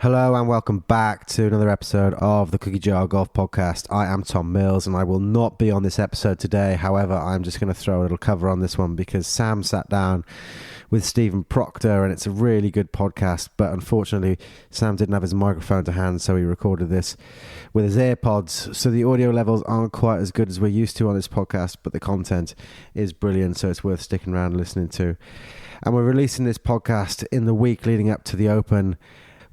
Hello and welcome back to another episode of the Cookie Jar Golf Podcast. I am Tom Mills and I will not be on this episode today. However, I'm just going to throw a little cover on this one because Sam sat down with Stephen Proctor and it's a really good podcast. But unfortunately, Sam didn't have his microphone to hand, so he recorded this with his AirPods. So the audio levels aren't quite as good as we're used to on this podcast, but the content is brilliant, so it's worth sticking around and listening to. And we're releasing this podcast in the week leading up to the Open,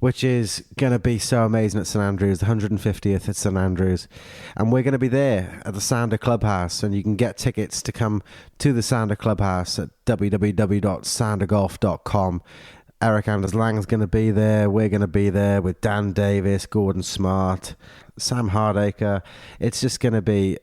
which is going to be so amazing at St Andrews, the 150th at St Andrews. And we're going to be there at the Sander Clubhouse, and you can get tickets to come to the Sander Clubhouse at www.sandergolf.com. Eric Anders Lang's going to be there. We're going to be there with Dan Davis, Gordon Smart, Sam Hardacre. It's just going to be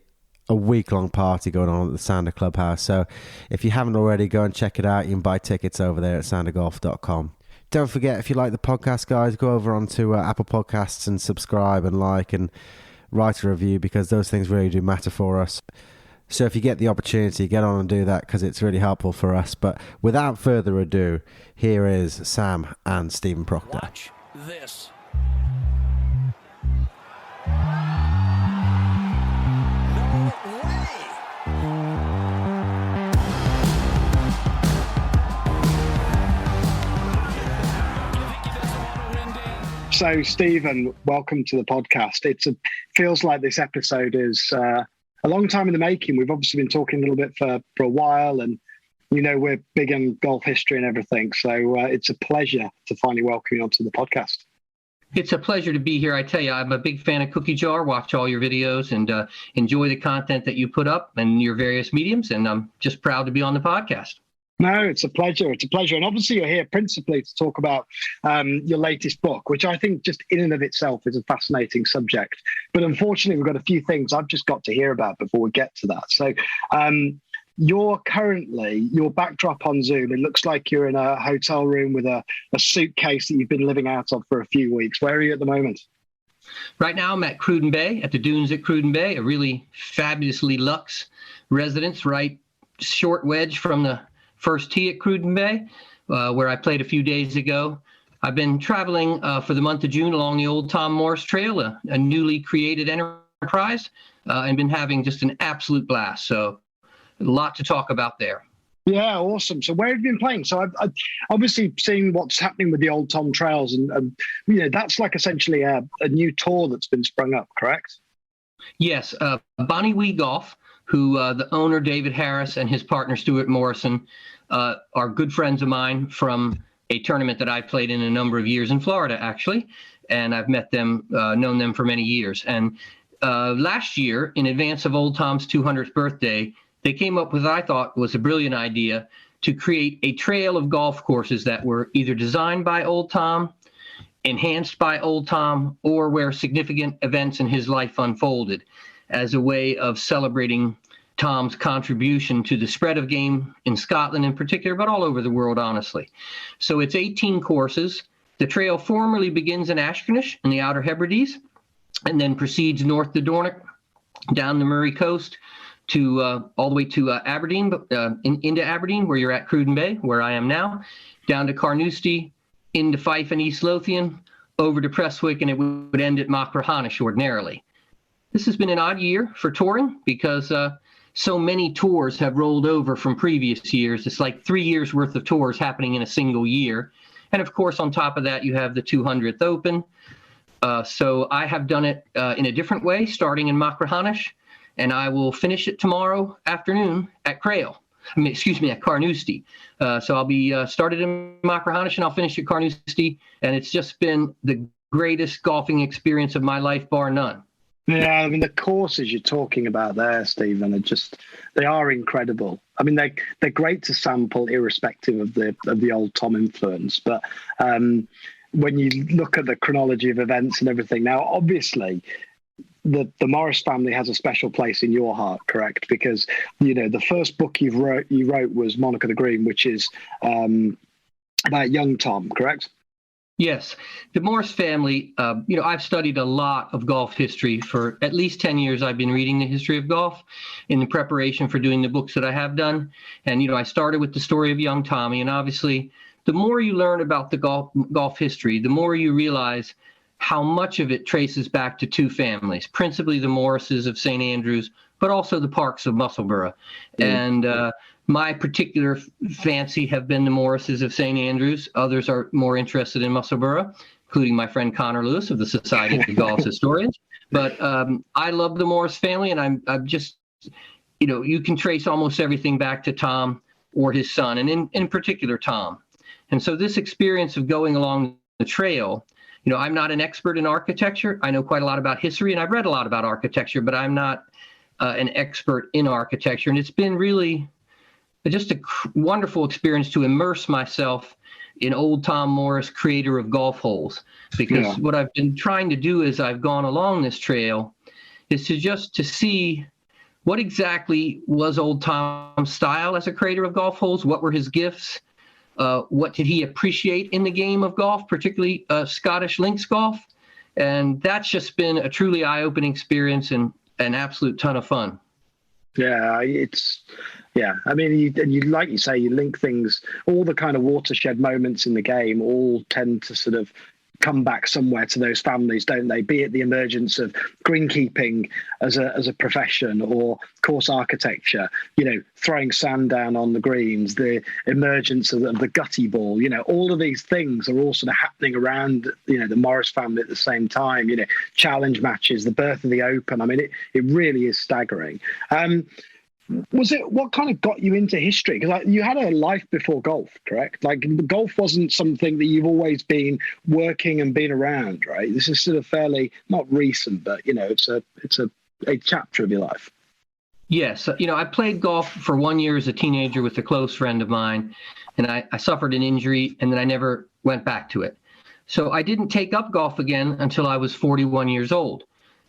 a week-long party going on at the Sander Clubhouse. So if you haven't already, go and check it out. You can buy tickets over there at sandergolf.com. Don't forget, if you like the podcast, guys, go over onto Apple Podcasts and subscribe and like and write a review, because those things really do matter for us. So if you get the opportunity, get on and do that, because it's really helpful for us. But without further ado, here is Sam and Stephen Proctor. Watch this. No way! So, Stephen, welcome to the podcast. Feels like this episode is a long time in the making. We've obviously been talking a little bit for a while, and we're big in golf history and everything. So it's a pleasure to finally welcome you onto the podcast. It's a pleasure to be here. I tell you, I'm a big fan of Cookie Jar. Watch all your videos and enjoy the content that you put up and your various mediums. And I'm just proud to be on the podcast. No, it's a pleasure. It's a pleasure. And obviously you're here principally to talk about your latest book, which I think just in and of itself is a fascinating subject. But unfortunately, we've got a few things I've just got to hear about before we get to that. So your backdrop on Zoom, it looks like you're in a hotel room with a suitcase that you've been living out of for a few weeks. Where are you at the moment? Right now, I'm at Cruden Bay, at the dunes at Cruden Bay, a really fabulously luxe residence, right short wedge from the first tee at Cruden Bay, where I played a few days ago. I've been traveling for the month of June along the Old Tom Morris Trail, a newly created enterprise, and been having just an absolute blast. So a lot to talk about there. Yeah, awesome. So where have you been playing? So I've obviously seen what's happening with the Old Tom Trails, and that's like essentially a new tour that's been sprung up, correct? Yes, Bonnie Wee Golf, who the owner, David Harris, and his partner, Stuart Morrison, are good friends of mine from a tournament that I played in a number of years in Florida, actually. And I've met them, known them for many years. And last year, in advance of Old Tom's 200th birthday, they came up with what I thought was a brilliant idea to create a trail of golf courses that were either designed by Old Tom, enhanced by Old Tom, or where significant events in his life unfolded, as a way of celebrating Tom's contribution to the spread of game in Scotland in particular, but all over the world, honestly. So it's 18 courses. The trail formally begins in Ashkernish in the Outer Hebrides, and then proceeds north to Dornoch, down the Murray Coast, to all the way to Aberdeen, into Aberdeen, where you're at Cruden Bay, where I am now, down to Carnoustie, into Fife and East Lothian, over to Prestwick, and it would end at Machrihanish ordinarily. This has been an odd year for touring because so many tours have rolled over from previous years. It's like 3 years worth of tours happening in a single year. And of course, on top of that, you have the 200th Open. So I have done it in a different way, starting in Machrihanish, and I will finish it tomorrow afternoon at at Carnoustie. So I'll be started in Machrihanish and I'll finish at Carnoustie. And it's just been the greatest golfing experience of my life, bar none. Yeah, I mean, the courses you're talking about there, Stephen, they are incredible. I mean, they're great to sample irrespective of the Old Tom influence. But when you look at the chronology of events and everything, now, obviously, the Morris family has a special place in your heart, correct? Because, the first book you wrote was Monarch of the Green, which is about young Tom, correct? Yes. The Morris family, I've studied a lot of golf history for at least 10 years. I've been reading the history of golf in the preparation for doing the books that I have done. And, I started with the story of young Tommy. And obviously, the more you learn about the golf history, the more you realize how much of it traces back to two families, principally the Morrises of St. Andrews, but also the Parks of Musselburgh. And my particular fancy have been the Morrises of St. Andrews. Others are more interested in Musselburgh, including my friend Connor Lewis of the Society of Golf Historians. But I love the Morris family, and I'm just, you can trace almost everything back to Tom or his son, and in particular Tom. And so this experience of going along the trail, I'm not an expert in architecture. I know quite a lot about history, and I've read a lot about architecture, but I'm not an expert in architecture. And it's been really just a wonderful experience to immerse myself in old Tom Morris, creator of golf holes. Because what I've been trying to do as I've gone along this trail is to see what exactly was old Tom's style as a creator of golf holes. What were his gifts? What did he appreciate in the game of golf, particularly Scottish links golf? And that's just been a truly eye-opening experience and an absolute ton of fun. Yeah, I mean, you like you say, you link things, all the kind of watershed moments in the game all tend to sort of come back somewhere to those families, don't they? Be it the emergence of greenkeeping as a profession, or course architecture, throwing sand down on the greens, the emergence of the gutty ball, all of these things are all sort of happening around, the Morris family at the same time, challenge matches, the birth of the Open. I mean, it really is staggering. What kind of got you into history? Because you had a life before golf, correct? Like, golf wasn't something that you've always been working and been around, right? This is sort of fairly, not recent, but it's a chapter of your life. Yes, I played golf for 1 year as a teenager with a close friend of mine, and I suffered an injury, and then I never went back to it. So I didn't take up golf again until I was 41 years old.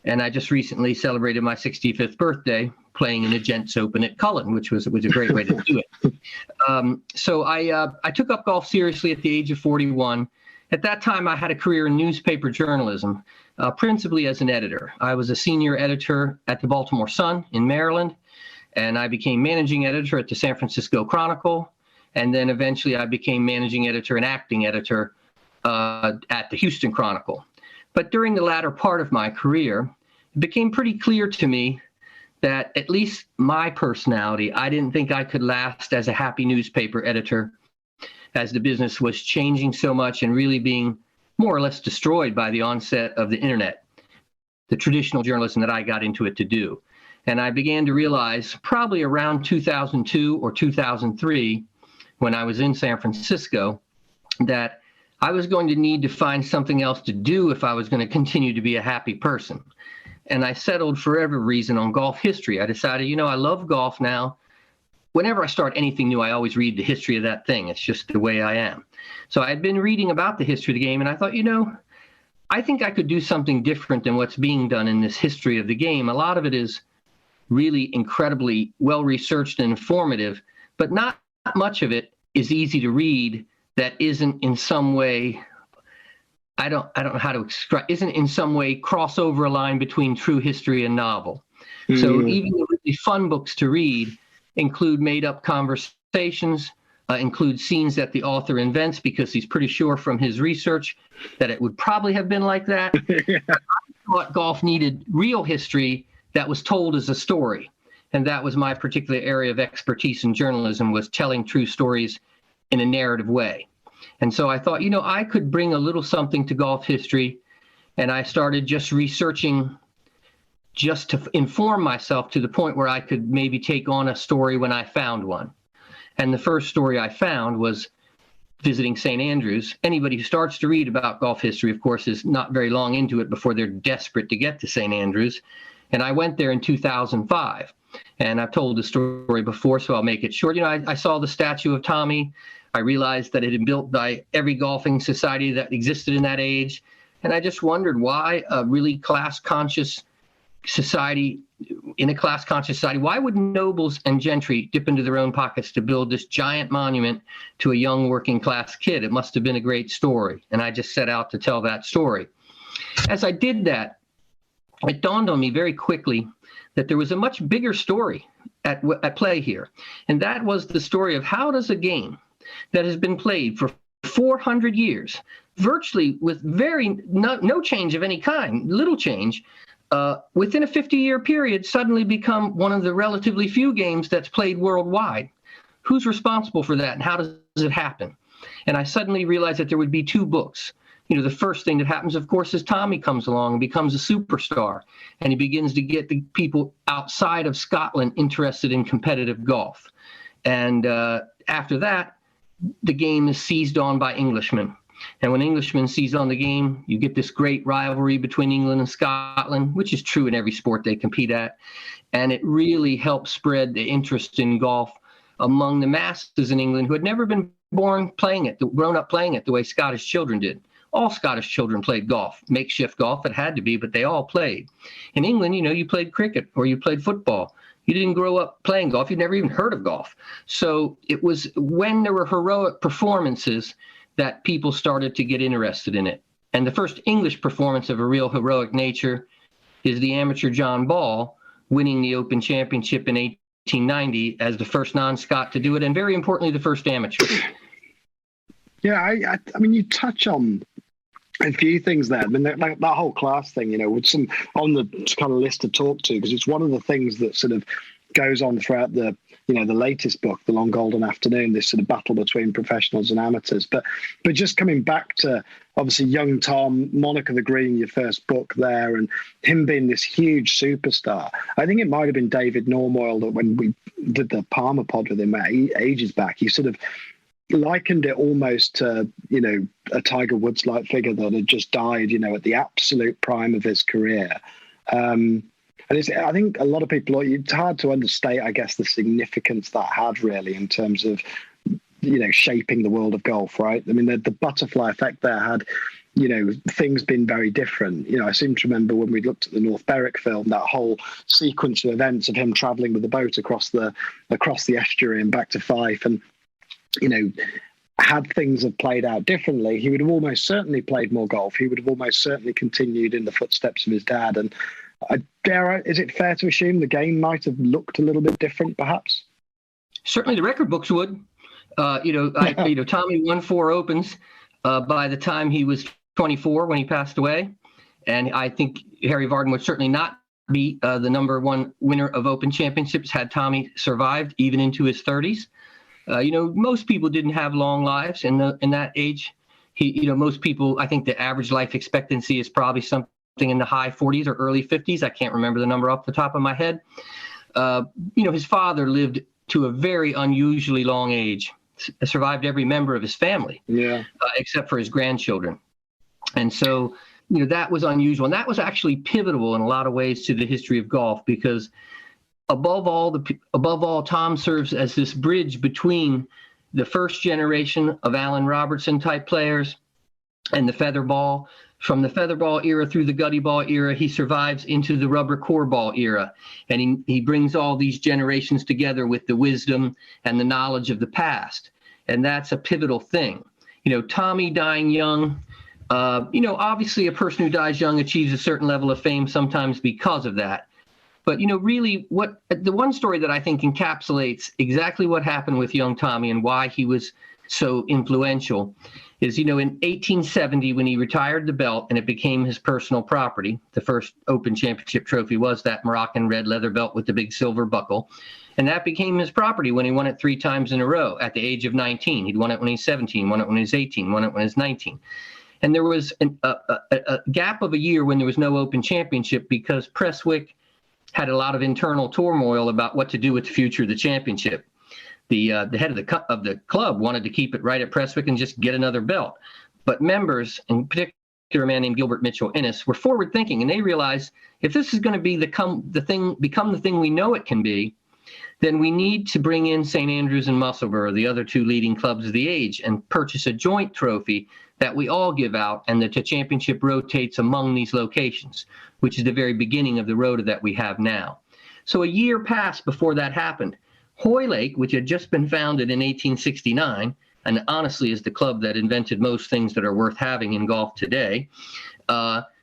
And I just recently celebrated my 65th birthday playing in the Gents Open at Cullen, which was a great way to do it. So I took up golf seriously at the age of 41. At that time, I had a career in newspaper journalism, principally as an editor. I was a senior editor at the Baltimore Sun in Maryland, and I became managing editor at the San Francisco Chronicle. And then eventually I became managing editor and acting editor at the Houston Chronicle. But during the latter part of my career, it became pretty clear to me that at least my personality, I didn't think I could last as a happy newspaper editor, as the business was changing so much and really being more or less destroyed by the onset of the internet, the traditional journalism that I got into it to do. And I began to realize probably around 2002 or 2003, when I was in San Francisco, that I was going to need to find something else to do if I was going to continue to be a happy person. And I settled for every reason on golf history. I decided, I love golf now. Whenever I start anything new, I always read the history of that thing. It's just the way I am. So I had been reading about the history of the game, and I thought, I think I could do something different than what's being done in this history of the game. A lot of it is really incredibly well-researched and informative, but not much of it is easy to read that isn't in some way, I don't know how to describe, isn't in some way cross over a line between true history and novel. So even the really fun books to read include made-up conversations, include scenes that the author invents because he's pretty sure from his research that it would probably have been like that. I thought golf needed real history that was told as a story. And that was my particular area of expertise in journalism, was telling true stories in a narrative way. And so I thought, I could bring a little something to golf history. And I started just researching just to inform myself to the point where I could maybe take on a story when I found one. And the first story I found was visiting St. Andrews. Anybody who starts to read about golf history, of course, is not very long into it before they're desperate to get to St. Andrews. And I went there in 2005. And I've told the story before, so I'll make it short. I saw the statue of Tommy. I realized that it had been built by every golfing society that existed in that age. And I just wondered why a really class-conscious society, in a class-conscious society, why would nobles and gentry dip into their own pockets to build this giant monument to a young working-class kid? It must have been a great story. And I just set out to tell that story. As I did that, it dawned on me very quickly that there was a much bigger story at play here. And that was the story of how does a game that has been played for 400 years, virtually with no change of any kind, little change, within a 50-year period, suddenly become one of the relatively few games that's played worldwide. Who's responsible for that, and how does it happen? And I suddenly realized that there would be two books. The first thing that happens, of course, is Tommy comes along and becomes a superstar, and he begins to get the people outside of Scotland interested in competitive golf. And after that, the game is seized on by Englishmen. And when Englishmen seize on the game, you get this great rivalry between England and Scotland, which is true in every sport they compete at. And it really helps spread the interest in golf among the masses in England who had never been grown up playing it the way Scottish children did. All Scottish children played golf, makeshift golf. It had to be, but they all played. In England, you played cricket or you played football. You didn't grow up playing golf. You'd never even heard of golf. So it was when there were heroic performances that people started to get interested in it. And the first English performance of a real heroic nature is the amateur John Ball winning the Open Championship in 1890 as the first non-Scot to do it, and very importantly, the first amateur. Yeah, I mean, you touch on a few things there. I mean, that whole class thing, with some on the kind of list to talk to, because it's one of the things that sort of goes on throughout the latest book, The Long Golden Afternoon, this sort of battle between professionals and amateurs. But just coming back to, obviously, young Tom, Monarch of the Green, your first book there, and him being this huge superstar. I think it might have been David Normoyle that when we did the Palmer pod with him ages back, he sort of likened it almost to, a Tiger Woods-like figure that had just died, at the absolute prime of his career. And I think a lot of people, it's hard to understate, I guess, the significance that had really in terms of, shaping the world of golf, right? I mean, the butterfly effect there had, things been very different. I seem to remember when we looked at the North Berwick film, that whole sequence of events of him travelling with the boat across the estuary and back to Fife, and had things have played out differently, he would have almost certainly played more golf. He would have almost certainly continued in the footsteps of his dad. And is it fair to assume the game might have looked a little bit different, perhaps? Certainly, the record books would. Tommy won 4 Opens by the time he was 24 when he passed away, and I think Harry Vardon would certainly not be the number one winner of Open Championships had Tommy survived even into his 30s. Most people didn't have long lives in that age. Most people, I think the average life expectancy is probably something in the high 40s or early 50s. I can't remember the number off the top of my head. His father lived to a very unusually long age, survived every member of his family, except for his grandchildren. And so, that was unusual. And that was actually pivotal in a lot of ways to the history of golf, because above all, Tom serves as this bridge between the first generation of Allen Robertson type players and the feather ball. From the feather ball era through the gutty ball era, he survives into the rubber core ball era. And he brings all these generations together with the wisdom and the knowledge of the past. And that's a pivotal thing. Tommy dying young, obviously a person who dies young achieves a certain level of fame sometimes because of that. But, really the one story that I think encapsulates exactly what happened with young Tommy and why he was so influential is, in 1870, when he retired the belt and it became his personal property, the first Open Championship trophy was that Moroccan red leather belt with the big silver buckle. And that became his property when he won it 3 times in a row at the age of 19. He'd won it when he was 17, won it when he was 18, won it when he was 19. And there was a gap of a year when there was no Open Championship because Prestwick had a lot of internal turmoil about what to do with the future of the championship. The head of the club wanted to keep it right at Prestwick and just get another belt. But members, in particular a man named Gilbert Mitchell Innes, were forward thinking, and they realized if this is going to become the thing we know it can be, then we need to bring in St. Andrews and Musselburgh, the other 2 leading clubs of the age, and purchase a joint trophy that we all give out, and that the championship rotates among these locations, which is the very beginning of the rota that we have now. So a year passed before that happened. Hoylake, which had just been founded in 1869, and honestly is the club that invented most things that are worth having in golf today,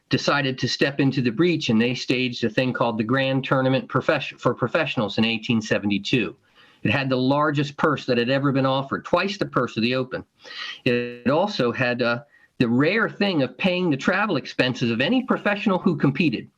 decided to step into the breach, and they staged a thing called the Grand Tournament for Professionals in 1872. It had the largest purse that had ever been offered, twice the purse of the Open. It also had the rare thing of paying the travel expenses of any professional who competed,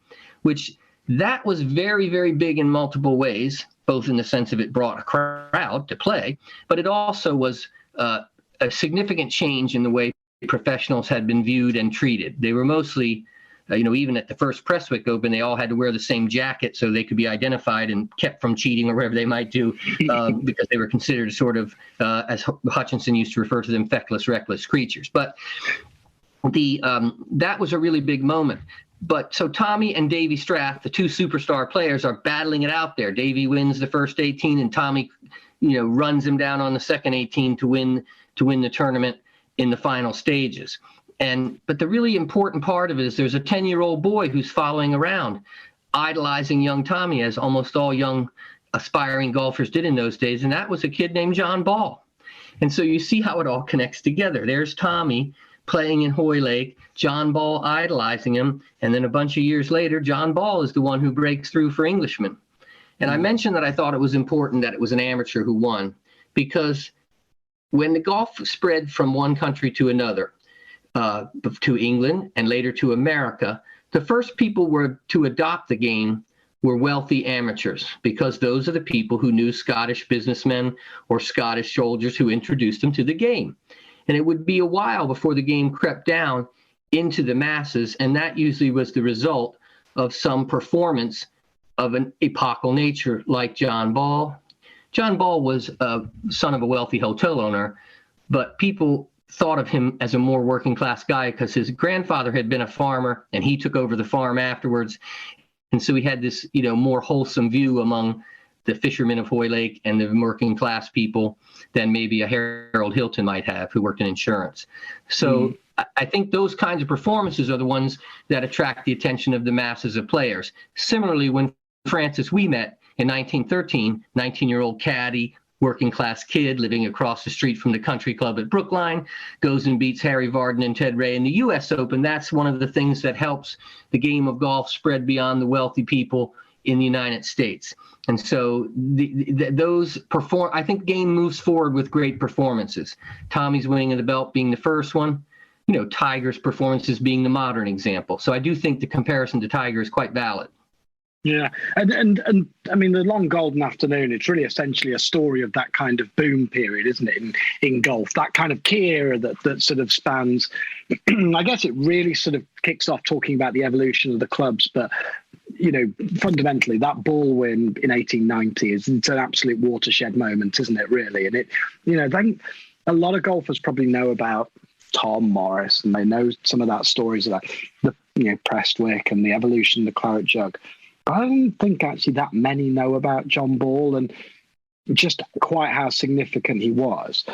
which that was very, very big in multiple ways, both in the sense of it brought a crowd to play, but it also was a significant change in the way professionals had been viewed and treated. They were mostly, even at the first Prestwick Open, they all had to wear the same jacket so they could be identified and kept from cheating or whatever they might do, because they were considered sort of, as Hutchinson used to refer to them, feckless, reckless creatures. But that was a really big moment. But so Tommy and Davy Strath, the two superstar players, are battling it out there. Davy wins the first 18, and Tommy, runs him down on the second 18 to win the tournament in the final stages. But the really important part of it is there's a 10-year-old boy who's following around, idolizing young Tommy, as almost all young aspiring golfers did in those days, and that was a kid named John Ball. And so you see how it all connects together. There's Tommy playing in Hoylake, John Ball idolizing him, and then a bunch of years later, John Ball is the one who breaks through for Englishman. And I mentioned that I thought it was important that it was an amateur who won, because when the golf spread from one country to another, to England and later to America, the first people to adopt the game were wealthy amateurs, because those are the people who knew Scottish businessmen or Scottish soldiers who introduced them to the game. And it would be a while before the game crept down into the masses, and that usually was the result of some performance of an epochal nature, like John Ball. John Ball was a son of a wealthy hotel owner, but people thought of him as a more working class guy because his grandfather had been a farmer and he took over the farm afterwards. And so he had this, more wholesome view among the fishermen of Hoylake and the working class people than maybe a Harold Hilton might have, who worked in insurance. So I think those kinds of performances are the ones that attract the attention of the masses of players. Similarly, when Francis Ouimet in 1913, 19-year-old caddy, working class kid living across the street from the country club at Brookline, goes and beats Harry Vardon and Ted Ray in the U.S. Open. That's one of the things that helps the game of golf spread beyond the wealthy people in the United States. And so I think the game moves forward with great performances. Tommy's winning of the belt being the first one, Tiger's performances being the modern example. So I do think the comparison to Tiger is quite valid. Yeah, and I mean, the long golden afternoon, it's really essentially a story of that kind of boom period, isn't it, in golf, that kind of key era that sort of spans, I guess it really sort of kicks off talking about the evolution of the clubs, but, fundamentally that ball win in 1890 it's an absolute watershed moment, isn't it, really? And it, then a lot of golfers probably know about Tom Morris, and they know some of that stories about the, Prestwick and the evolution of the claret jug. I don't think actually that many know about John Ball and just quite how significant he was.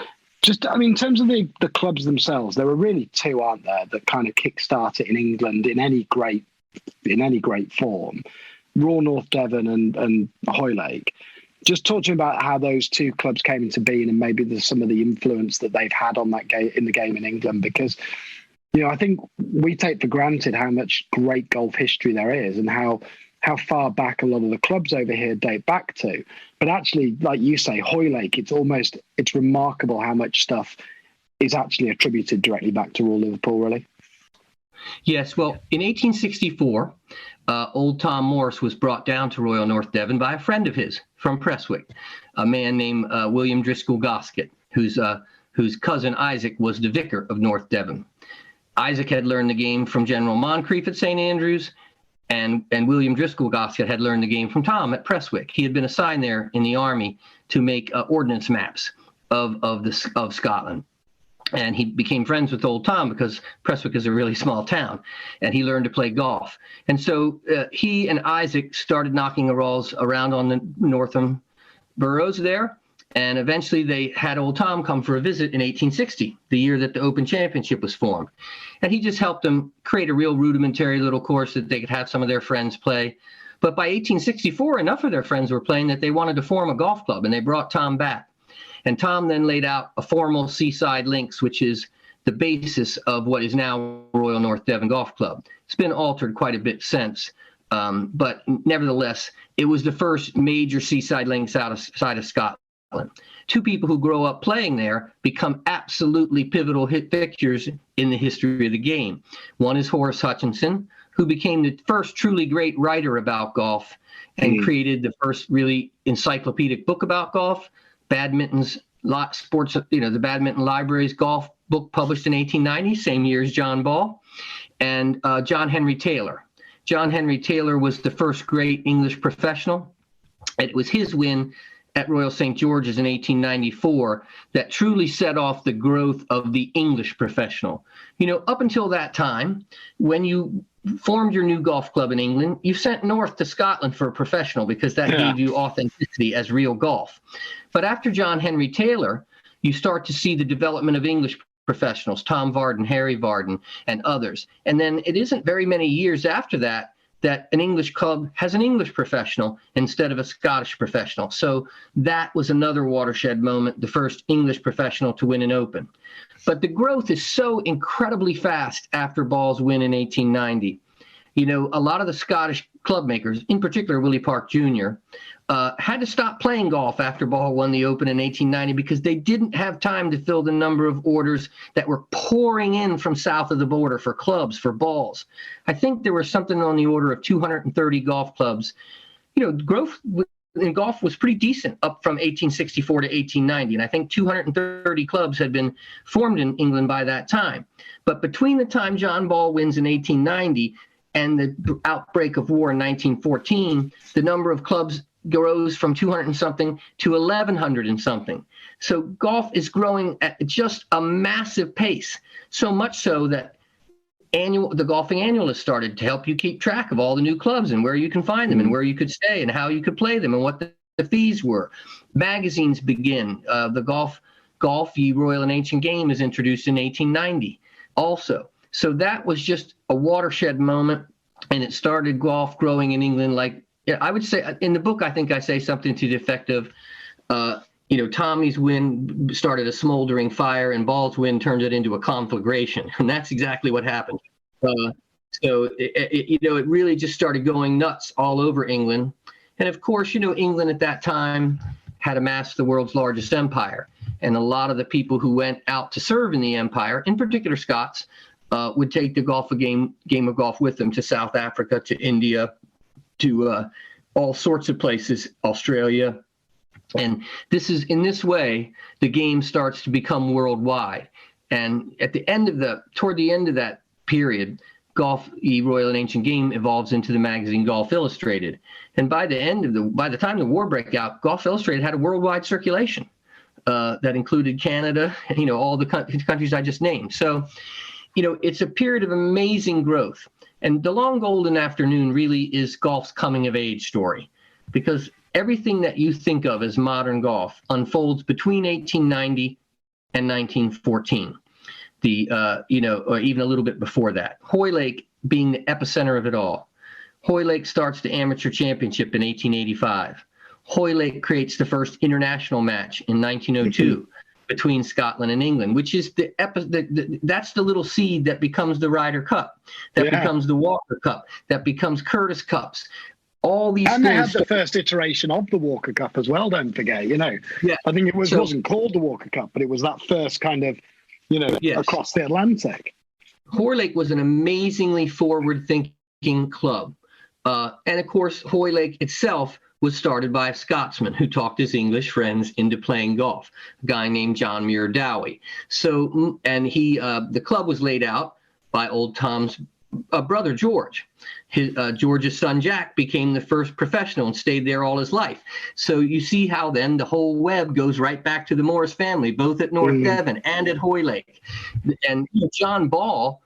In terms of the clubs themselves, there were really two, aren't there, that kind of kickstart it in England in any great form. Royal North Devon and Hoylake. Just talk to me about how those two clubs came into being and maybe some of the influence that they've had on that game in the game in England, because I think we take for granted how much great golf history there is and how far back a lot of the clubs over here date back to. But actually, like you say, Hoylake, it's remarkable how much stuff is actually attributed directly back to Royal Liverpool, really. Yes, well, in 1864, old Tom Morris was brought down to Royal North Devon by a friend of his from Prestwick, a man named William Driscoll Goskett, whose cousin Isaac was the vicar of North Devon. Isaac had learned the game from General Moncrief at St. Andrews, and William Driscoll Goskett had learned the game from Tom at Prestwick. He had been assigned there in the army to make ordnance maps of Scotland. And he became friends with old Tom because Prestwick is a really small town, and he learned to play golf. And so he and Isaac started knocking rolls around on the northern boroughs there, and eventually they had old Tom come for a visit in 1860, the year that the Open Championship was formed. And he just helped them create a real rudimentary little course that they could have some of their friends play. But by 1864, enough of their friends were playing that they wanted to form a golf club, and they brought Tom back. And Tom then laid out a formal Seaside Links, which is the basis of what is now Royal North Devon Golf Club. It's been altered quite a bit since, but nevertheless, it was the first major Seaside Links outside of Scotland. Two people who grow up playing there become absolutely pivotal figures in the history of the game. One is Horace Hutchinson, who became the first truly great writer about golf and created the first really encyclopedic book about golf, badminton's sports, the Badminton Library's golf book published in 1890, same year as John Ball, and John Henry Taylor. John Henry Taylor was the first great English professional. It was his win at Royal St. George's in 1894 that truly set off the growth of the English professional. Up until that time, when you formed your new golf club in England, you sent north to Scotland for a professional because that gave you authenticity as real golf. But after John Henry Taylor, you start to see the development of English professionals, Tom Varden, Harry Varden, and others. And then it isn't very many years after that an English club has an English professional instead of a Scottish professional. So that was another watershed moment, the first English professional to win an Open. But the growth is so incredibly fast after Ball's win in 1890. A lot of the Scottish club makers, in particular Willie Park Jr., had to stop playing golf after Ball won the Open in 1890 because they didn't have time to fill the number of orders that were pouring in from south of the border for clubs, for balls. I think there was something on the order of 230 golf clubs. Growth in golf was pretty decent up from 1864 to 1890, and I think 230 clubs had been formed in England by that time. But between the time John Ball wins in 1890 and the outbreak of war in 1914, the number of clubs grows from 200 and something to 1,100 and something. So golf is growing at just a massive pace, so much so that the golfing annual has started to help you keep track of all the new clubs and where you can find them and where you could stay and how you could play them and what the fees were. Magazines begin. The Golf, Ye Royal and Ancient Game is introduced in 1890 also. So that was just a watershed moment, and it started golf growing in England. Like, I would say in the book, I think I say something to the effect of, Tommy's win started a smoldering fire and Ball's win turned it into a conflagration. And that's exactly what happened. So it really just started going nuts all over England. And of course, England at that time had amassed the world's largest empire. And a lot of the people who went out to serve in the empire, in particular Scots, would take the game of golf with them to South Africa, to India, to all sorts of places, Australia. And in this way, the game starts to become worldwide. And toward the end of that period, Golf, Ye Royal and Ancient Game evolves into the magazine Golf Illustrated. And by the time the war broke out, Golf Illustrated had a worldwide circulation that included Canada, all the countries I just named. So, it's a period of amazing growth. And the long golden afternoon really is golf's coming of age story, because everything that you think of as modern golf unfolds between 1890 and 1914, or even a little bit before that. Hoylake being the epicenter of it all. Hoylake starts the amateur championship in 1885. Hoylake creates the first international match in 1902. Between Scotland and England, which is that's the little seed that becomes the Ryder Cup, that becomes the Walker Cup, that becomes Curtis Cups. All these and things. They had the first iteration of the Walker Cup as well, don't forget. I think it wasn't called the Walker Cup, but it was that first kind of, across the Atlantic. Hoylake was an amazingly forward-thinking club. And of course, Hoylake itself was started by a Scotsman who talked his English friends into playing golf, a guy named John Muir Dowie. So, and the club was laid out by old Tom's brother, George. George's son, Jack, became the first professional and stayed there all his life. So you see how then the whole web goes right back to the Morris family, both at North Devon and at Hoylake. And John Ball,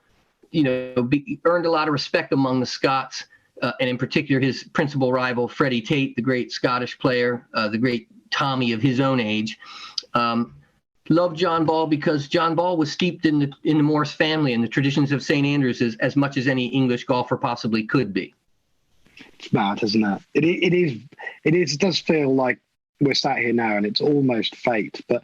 earned a lot of respect among the Scots. And in particular, his principal rival, Freddie Tate, the great Scottish player, the great Tommy of his own age, loved John Ball because John Ball was steeped in the Morris family and the traditions of St. Andrews as much as any English golfer possibly could be. It's mad, isn't it? It does feel like we're sat here now and it's almost fate. But,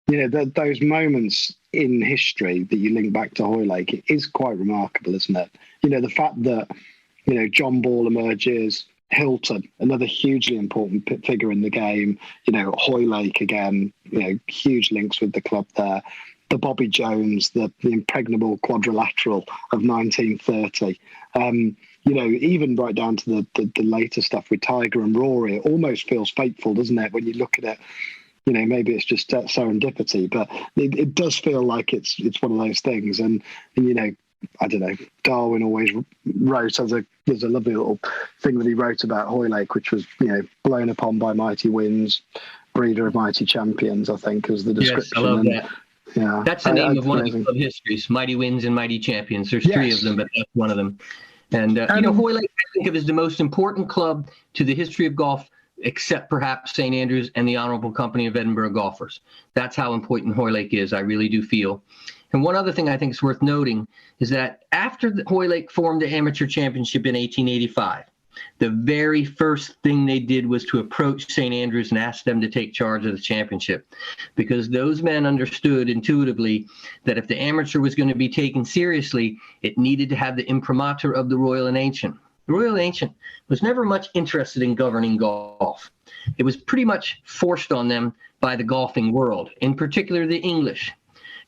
those moments in history that you link back to Hoylake, it is quite remarkable, isn't it? The fact that, John Ball emerges, Hilton, another hugely important figure in the game. Hoylake again, huge links with the club there. The Bobby Jones, the impregnable quadrilateral of 1930. Even right down to the later stuff with Tiger and Rory, it almost feels fateful, doesn't it? When you look at it, maybe it's just serendipity, but it does feel like it's one of those things. And I don't know, Darwin always wrote, there's a lovely little thing that he wrote about Hoylake, which was, blown upon by mighty winds, breeder of mighty champions, I think, was the description. Yes, I love that. Yeah, that's the name of one of the club histories, Mighty Winds and Mighty Champions. There's three of them, but that's one of them. And, Hoylake, I think of as the most important club to the history of golf, except perhaps St. Andrews and the Honorable Company of Edinburgh Golfers. That's how important Hoylake is, I really do feel. And one other thing I think is worth noting is that after Hoylake formed the Amateur Championship in 1885, the very first thing they did was to approach St. Andrews and ask them to take charge of the championship, because those men understood intuitively that if the amateur was going to be taken seriously, it needed to have the imprimatur of the Royal and Ancient. The Royal and Ancient was never much interested in governing golf. It was pretty much forced on them by the golfing world, in particular the English.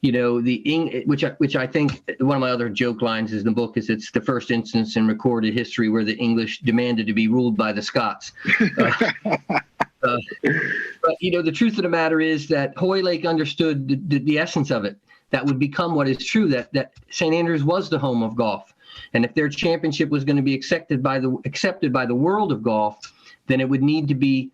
Which I think one of my other joke lines is in the book is it's the first instance in recorded history where the English demanded to be ruled by the Scots. But the truth of the matter is that Hoylake understood the essence of it. That would become what is true, that St. Andrews was the home of golf. And if their championship was going to be accepted by the world of golf, then it would need to be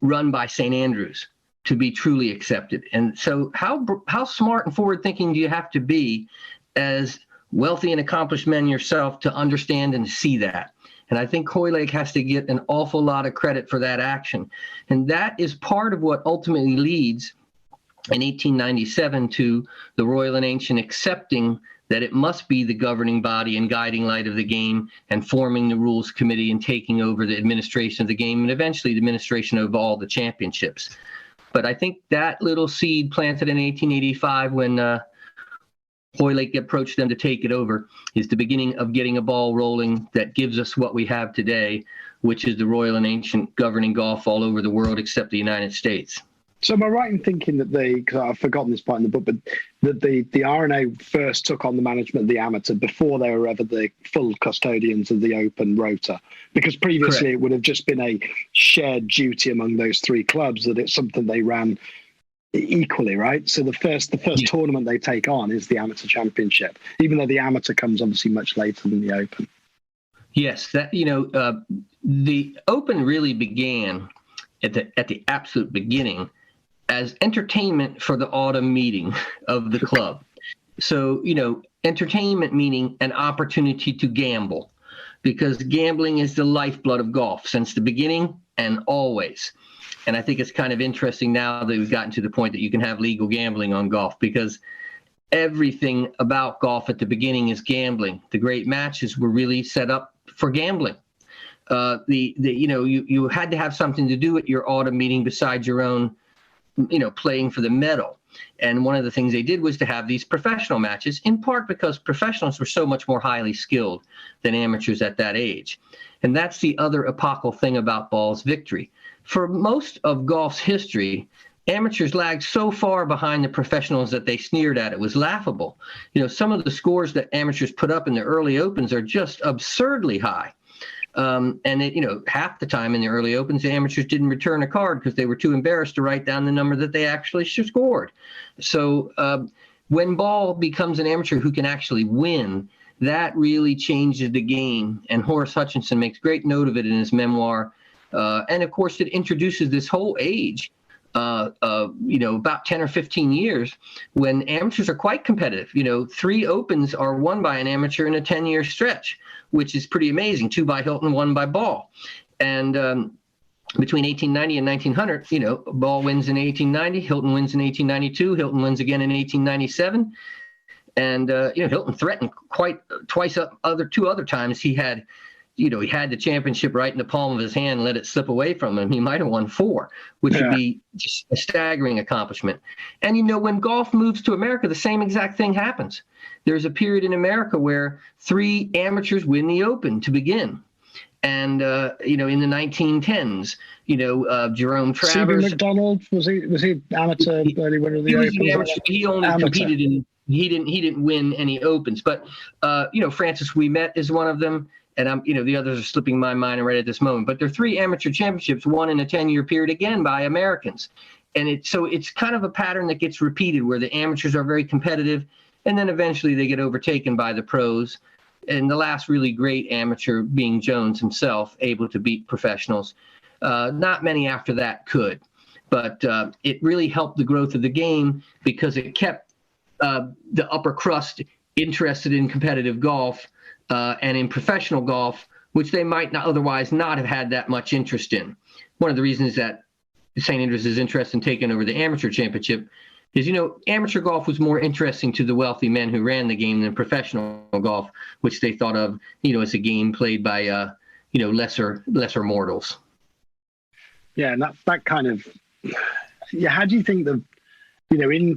run by St. Andrews to be truly accepted. And so how smart and forward thinking do you have to be as wealthy and accomplished men yourself to understand and see that? And I think Hoylake has to get an awful lot of credit for that action. And that is part of what ultimately leads in 1897 to the Royal and Ancient accepting that it must be the governing body and guiding light of the game and forming the rules committee and taking over the administration of the game and eventually the administration of all the championships. But I think that little seed planted in 1885 when Hoylake approached them to take it over is the beginning of getting a ball rolling that gives us what we have today, which is the Royal and Ancient governing golf all over the world except the United States. So am I right in thinking that because I've forgotten this part in the book, but that the RNA first took on the management of the amateur before they were ever the full custodians of the Open Rota? Because previously Correct. It would have just been a shared duty among those three clubs, that it's something they ran equally, right? So the first tournament they take on is the Amateur Championship, even though the amateur comes obviously much later than the Open. Yes, that the Open really began at the absolute beginning as entertainment for the autumn meeting of the club. So, entertainment meaning an opportunity to gamble, because gambling is the lifeblood of golf since the beginning and always. And I think it's kind of interesting now that we've gotten to the point that you can have legal gambling on golf, because everything about golf at the beginning is gambling. The great matches were really set up for gambling. You had to have something to do at your autumn meeting besides your own playing for the medal. And one of the things they did was to have these professional matches, in part because professionals were so much more highly skilled than amateurs at that age. And that's the other epochal thing about Ball's victory. For most of golf's history, amateurs lagged so far behind the professionals that they sneered at it. It was laughable. Some of the scores that amateurs put up in the early Opens are just absurdly high. Half the time in the early Opens, the amateurs didn't return a card because they were too embarrassed to write down the number that they actually scored. So when Ball becomes an amateur who can actually win, that really changes the game. And Horace Hutchinson makes great note of it in his memoir. And of course, it introduces this whole age, about 10 or 15 years when amateurs are quite competitive. 3 Opens are won by an amateur in a 10-year stretch, which is pretty amazing. 2 by Hilton, 1 by Ball. And between 1890 and 1900, Ball wins in 1890, Hilton wins in 1892, Hilton wins again in 1897. And, Hilton threatened two other times he had the championship right in the palm of his hand and let it slip away from him. He might have won 4, which would be just a staggering accomplishment. And, when golf moves to America, the same exact thing happens. There's a period in America where 3 amateurs win the Open to begin. And, in the 1910s, Jerome Stephen Travers. McDonald, was he amateur early winner of the He was Open? an amateur. He only competed in. He didn't win any Opens, but Francis Ouimet is one of them, and the others are slipping my mind right at this moment. But there are 3 amateur championships, won in a 10-year period, again by Americans, and it's kind of a pattern that gets repeated where the amateurs are very competitive, and then eventually they get overtaken by the pros. And the last really great amateur being Jones himself, able to beat professionals. Not many after that could, but it really helped the growth of the game because it kept the upper crust interested in competitive golf and in professional golf, which they might not otherwise not have had that much interest in. One of the reasons that St. Andrews is interested in taking over the amateur championship is, amateur golf was more interesting to the wealthy men who ran the game than professional golf, which they thought of, as a game played by, lesser mortals. Yeah, and that kind of, how do you think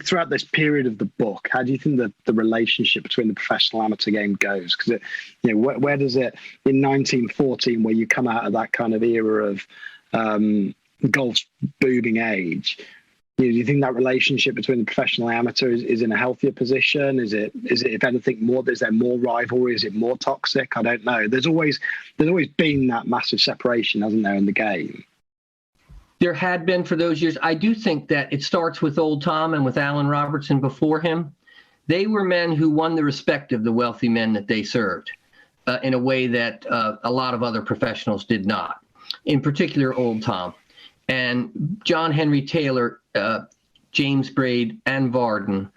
throughout this period of the book, how do you think that the relationship between the professional amateur game goes? Because where does it in 1914, where you come out of that kind of era of golf's booming age? Do you think that relationship between the professional and amateur is in a healthier position? Is it if anything more? Is there more rivalry? Is it more toxic? I don't know. There's always been that massive separation, hasn't there, in the game? There had been for those years. I do think that it starts with Old Tom and with Alan Robertson before him. They were men who won the respect of the wealthy men that they served in a way that a lot of other professionals did not. In particular, Old Tom. And John Henry Taylor, James Braid, and Varden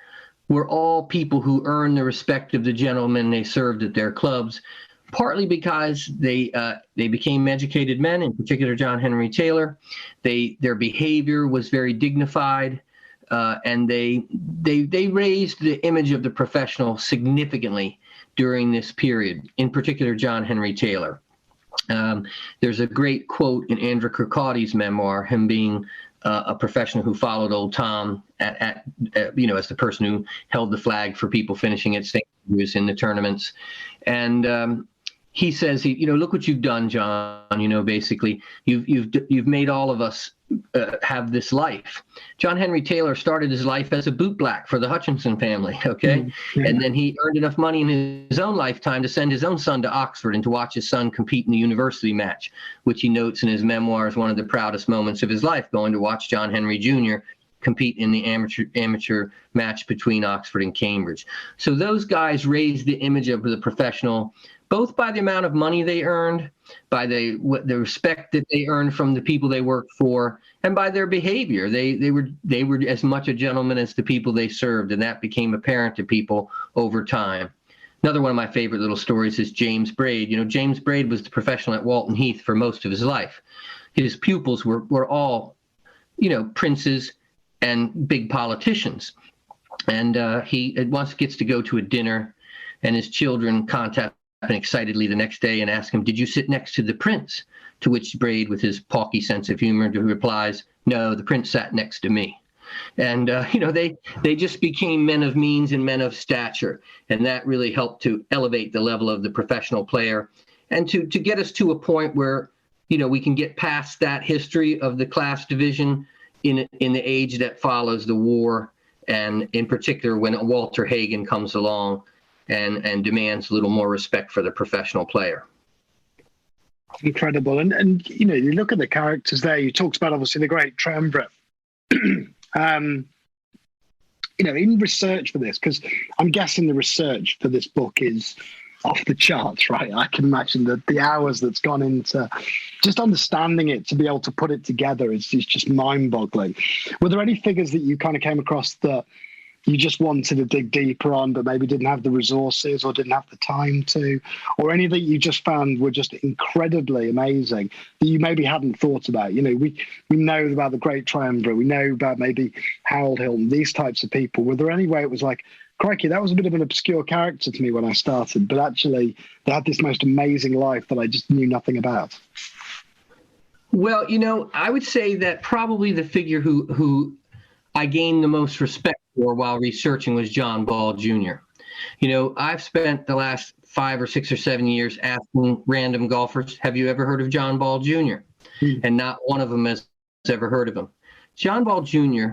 were all people who earned the respect of the gentlemen they served at their clubs, partly because they became educated men, in particular John Henry Taylor. Their behavior was very dignified, and they raised the image of the professional significantly during this period, in particular John Henry Taylor. There's a great quote in Andrew Kirkcaldy's memoir, him being a professional who followed Old Tom as the person who held the flag for people finishing at St. Andrews in the tournaments. And he says, look what you've done, John. Basically, you've made all of us have this life. John Henry Taylor started his life as a bootblack for the Hutchinson family, okay? Mm-hmm. And then he earned enough money in his own lifetime to send his own son to Oxford and to watch his son compete in the university match, which he notes in his memoir as one of the proudest moments of his life, going to watch John Henry Jr. compete in the amateur match between Oxford and Cambridge. So those guys raised the image of the professional, both by the amount of money they earned, by the respect that they earned from the people they worked for, and by their behavior. They were as much a gentleman as the people they served, and that became apparent to people over time. Another one of my favorite little stories is James Braid. James Braid was the professional at Walton Heath for most of his life. His pupils were all, princes and big politicians. And he at once gets to go to a dinner, and his children contact him excitedly the next day and ask him, "Did you sit next to the prince?" To which Braid, with his pawky sense of humor, replies, "No, the prince sat next to me." And, they just became men of means and men of stature. And that really helped to elevate the level of the professional player and to get us to a point where, we can get past that history of the class division in the age that follows the war. And in particular, when Walter Hagen comes along and demands a little more respect for the professional player. Incredible. And you look at the characters there, you talked about obviously the Great Triumvirate. In research for this, because I'm guessing the research for this book is off the charts, right? I can imagine that the hours that's gone into just understanding it, to be able to put it together is just mind-boggling. Were there any figures that you kind of came across that you just wanted to dig deeper on, but maybe didn't have the resources or didn't have the time to, or any that you just found were just incredibly amazing that you maybe hadn't thought about? We know about the Great Triumvirate, we know about maybe Harold Hilton, these types of people. Were there any way it was like, crikey, that was a bit of an obscure character to me when I started, but actually they had this most amazing life that I just knew nothing about? Well, I would say that probably the figure who I gained the most respect for while researching was John Ball Jr. I've spent the last 5 or 6 or 7 years asking random golfers, have you ever heard of John Ball Jr.? And not one of them has ever heard of him. John Ball Jr.,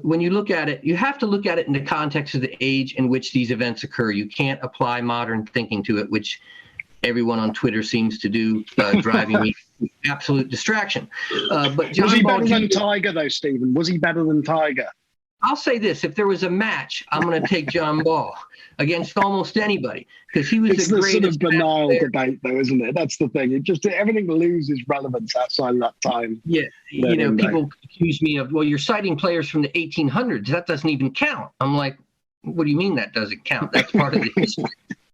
when you look at it, you have to look at it in the context of the age in which these events occur. You can't apply modern thinking to it, which everyone on Twitter seems to do, driving me absolute distraction. But John Was he Ball better than Jr. Tiger, though, Stephen? Was he better than Tiger? I'll say this: if there was a match, I'm going to take John Ball against almost anybody, because he was It's the the sort greatest. of banal debate, though, isn't it? That's the thing. It just everything loses relevance outside of that time. Yeah, people accuse me of, well, you're citing players from the 1800s. That doesn't even count. I'm like, what do you mean that doesn't count? That's part of the history.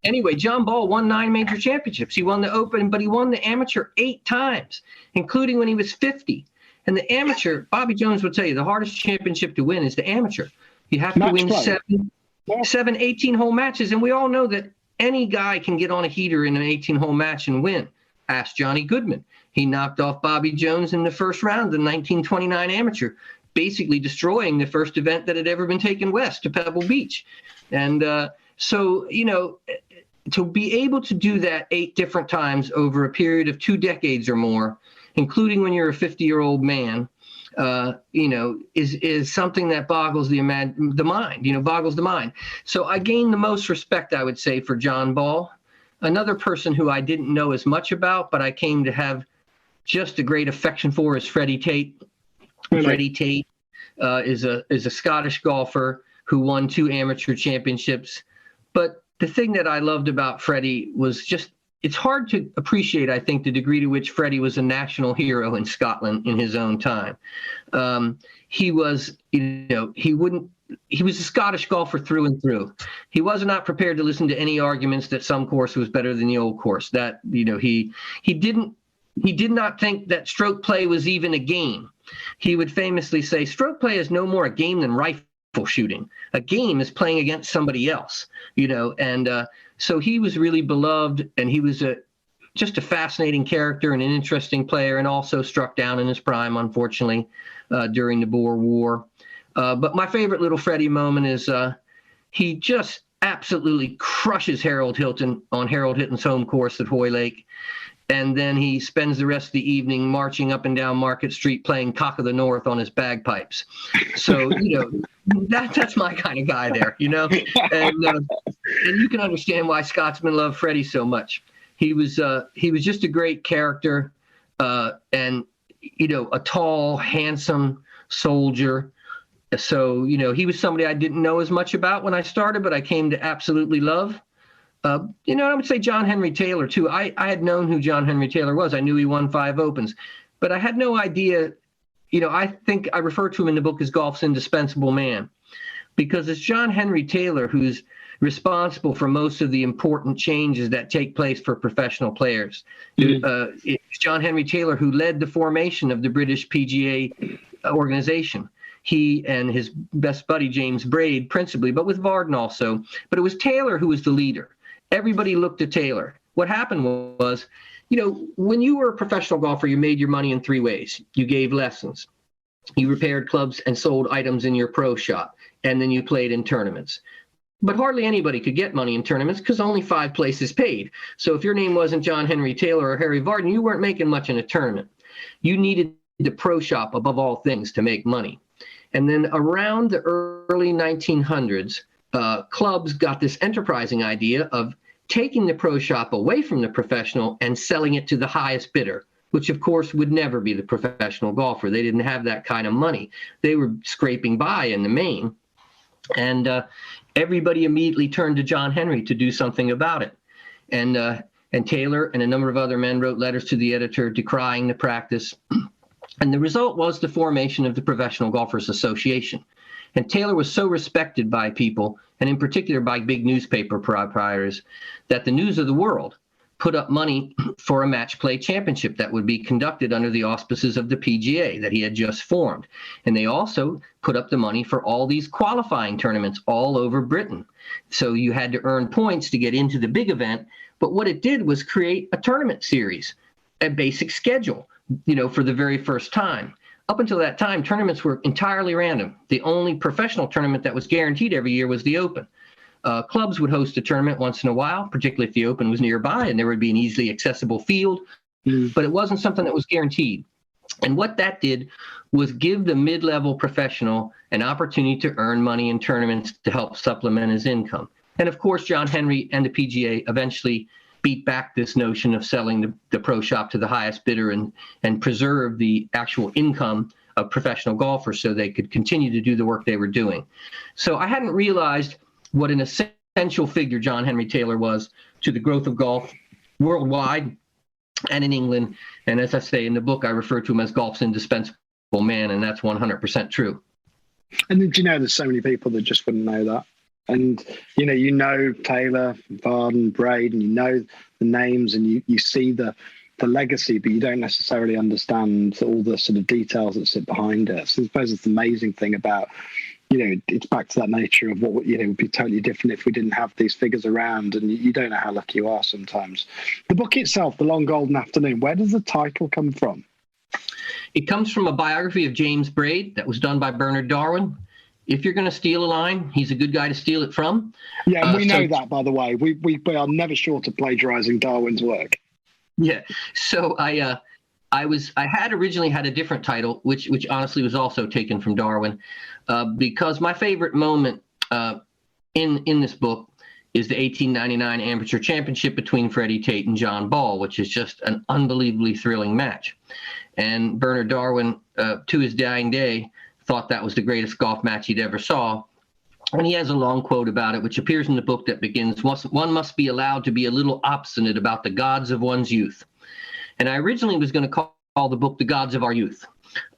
Anyway, John Ball won 9 major championships. He won the Open, but he won the Amateur 8 times, including when he was 50. And the Amateur, Bobby Jones would tell you, the hardest championship to win is the Amateur. You have to win 7 18-hole matches. And we all know that any guy can get on a heater in an 18-hole match and win. Ask Johnny Goodman. He knocked off Bobby Jones in the first round of the 1929 Amateur, basically destroying the first event that had ever been taken west to Pebble Beach. And so, to be able to do that 8 different times over a period of 2 decades or more, including when you're a 50-year-old man, is something that boggles the mind, boggles the mind. So I gained the most respect, I would say, for John Ball. Another person who I didn't know as much about, but I came to have just a great affection for, is Freddie Tate. Really? Freddie Tate is a Scottish golfer who won 2 amateur championships. But the thing that I loved about Freddie was just, it's hard to appreciate, I think, the degree to which Freddie was a national hero in Scotland in his own time. He was, he was a Scottish golfer through and through. He was not prepared to listen to any arguments that some course was better than the old course. That, he did not think that stroke play was even a game. He would famously say, stroke play is no more a game than rifle shooting. A game is playing against somebody else, and so he was really beloved, and he was just a fascinating character and an interesting player, and also struck down in his prime, unfortunately, during the Boer War. But my favorite little Freddie moment is he just absolutely crushes Harold Hilton on Harold Hilton's home course at Hoylake. And then he spends the rest of the evening marching up and down Market Street playing Cock of the North on his bagpipes. So, that's my kind of guy there, and you can understand why Scotsmen love Freddie so much. He was just a great character, and, a tall, handsome soldier. So, he was somebody I didn't know as much about when I started, but I came to absolutely love. I would say John Henry Taylor, too. I had known who John Henry Taylor was. I knew he won 5 Opens, but I had no idea. I think I refer to him in the book as golf's indispensable man, because it's John Henry Taylor who's responsible for most of the important changes that take place for professional players. Mm-hmm. It's John Henry Taylor who led the formation of the British PGA organization. He and his best buddy, James Braid, principally, but with Varden also. But it was Taylor who was the leader. Everybody looked at Taylor. What happened was, when you were a professional golfer, you made your money in 3 ways. You gave lessons, you repaired clubs and sold items in your pro shop, and then you played in tournaments. But hardly anybody could get money in tournaments because only 5 places paid. So if your name wasn't John Henry Taylor or Harry Varden, you weren't making much in a tournament. You needed the pro shop above all things to make money. And then around the early 1900s, clubs got this enterprising idea of taking the pro shop away from the professional and selling it to the highest bidder, which of course would never be the professional golfer. They didn't have that kind of money. They were scraping by in the main. And everybody immediately turned to John Henry to do something about it. And Taylor and a number of other men wrote letters to the editor decrying the practice. And the result was the formation of the Professional Golfers Association. And Taylor was so respected by people, and in particular by big newspaper proprietors, that the News of the World put up money for a match play championship that would be conducted under the auspices of the PGA that he had just formed. And they also put up the money for all these qualifying tournaments all over Britain. So you had to earn points to get into the big event. But what it did was create a tournament series, a basic schedule, for the very first time. Up until that time, tournaments were entirely random. The only professional tournament that was guaranteed every year was the Open. Clubs would host a tournament once in a while, particularly if the Open was nearby and there would be an easily accessible field, but it wasn't something that was guaranteed. And what that did was give the mid-level professional an opportunity to earn money in tournaments to help supplement his income. And of course, John Henry and the PGA eventually beat back this notion of selling the pro shop to the highest bidder and preserve the actual income of professional golfers so they could continue to do the work they were doing. So I hadn't realized what an essential figure John Henry Taylor was to the growth of golf worldwide and in England. And as I say in the book, I refer to him as golf's indispensable man, and that's 100% true. And did you know there's so many people that just wouldn't know that? And, you know Taylor, Varden, Braid, and you know the names and you see the legacy, but you don't necessarily understand all the sort of details that sit behind it. So I suppose it's the amazing thing about, it's back to that nature of what, would be totally different if we didn't have these figures around, and you don't know how lucky you are sometimes. The book itself, The Long Golden Afternoon, where does the title come from? It comes from a biography of James Braid that was done by Bernard Darwin. If you're going to steal a line, he's a good guy to steal it from. Yeah, we know that, by the way. We are never short of plagiarizing Darwin's work. Yeah, so I had originally had a different title, which honestly was also taken from Darwin, because my favorite moment in this book is the 1899 Amateur Championship between Freddie Tate and John Ball, which is just an unbelievably thrilling match. And Bernard Darwin, to his dying day, thought that was the greatest golf match he'd ever saw. And he has a long quote about it, which appears in the book that begins, "One must be allowed to be a little obstinate about the gods of one's youth." And I originally was going to call the book The Gods of Our Youth.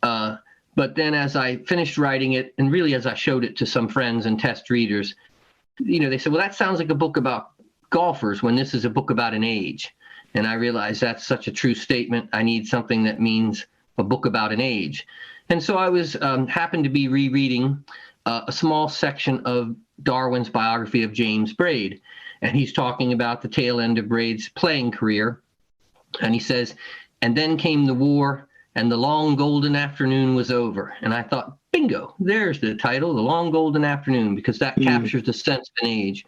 But then as I finished writing it, and really as I showed it to some friends and test readers, they said, well, that sounds like a book about golfers when this is a book about an age. And I realized that's such a true statement. I need something that means a book about an age. And so I was happened to be rereading a small section of Darwin's biography of James Braid. And he's talking about the tail end of Braid's playing career. And he says, and then came the war, and the long golden afternoon was over. And I thought, bingo, there's the title, The Long Golden Afternoon, because that captures the sense of an age.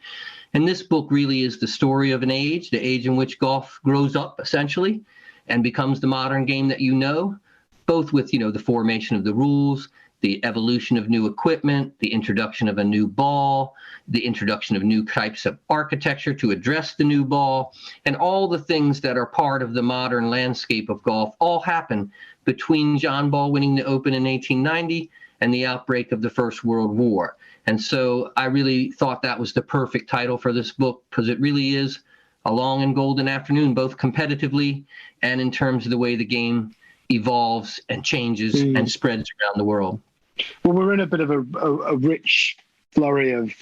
And this book really is the story of an age, the age in which golf grows up, essentially, and becomes the modern game that you know, both with, the formation of the rules, the evolution of new equipment, the introduction of a new ball, the introduction of new types of architecture to address the new ball, and all the things that are part of the modern landscape of golf all happen between John Ball winning the Open in 1890 and the outbreak of the First World War. And so I really thought that was the perfect title for this book, because it really is a long and golden afternoon, both competitively and in terms of the way the game evolves and changes and spreads around the world. Well, we're in a bit of a rich flurry of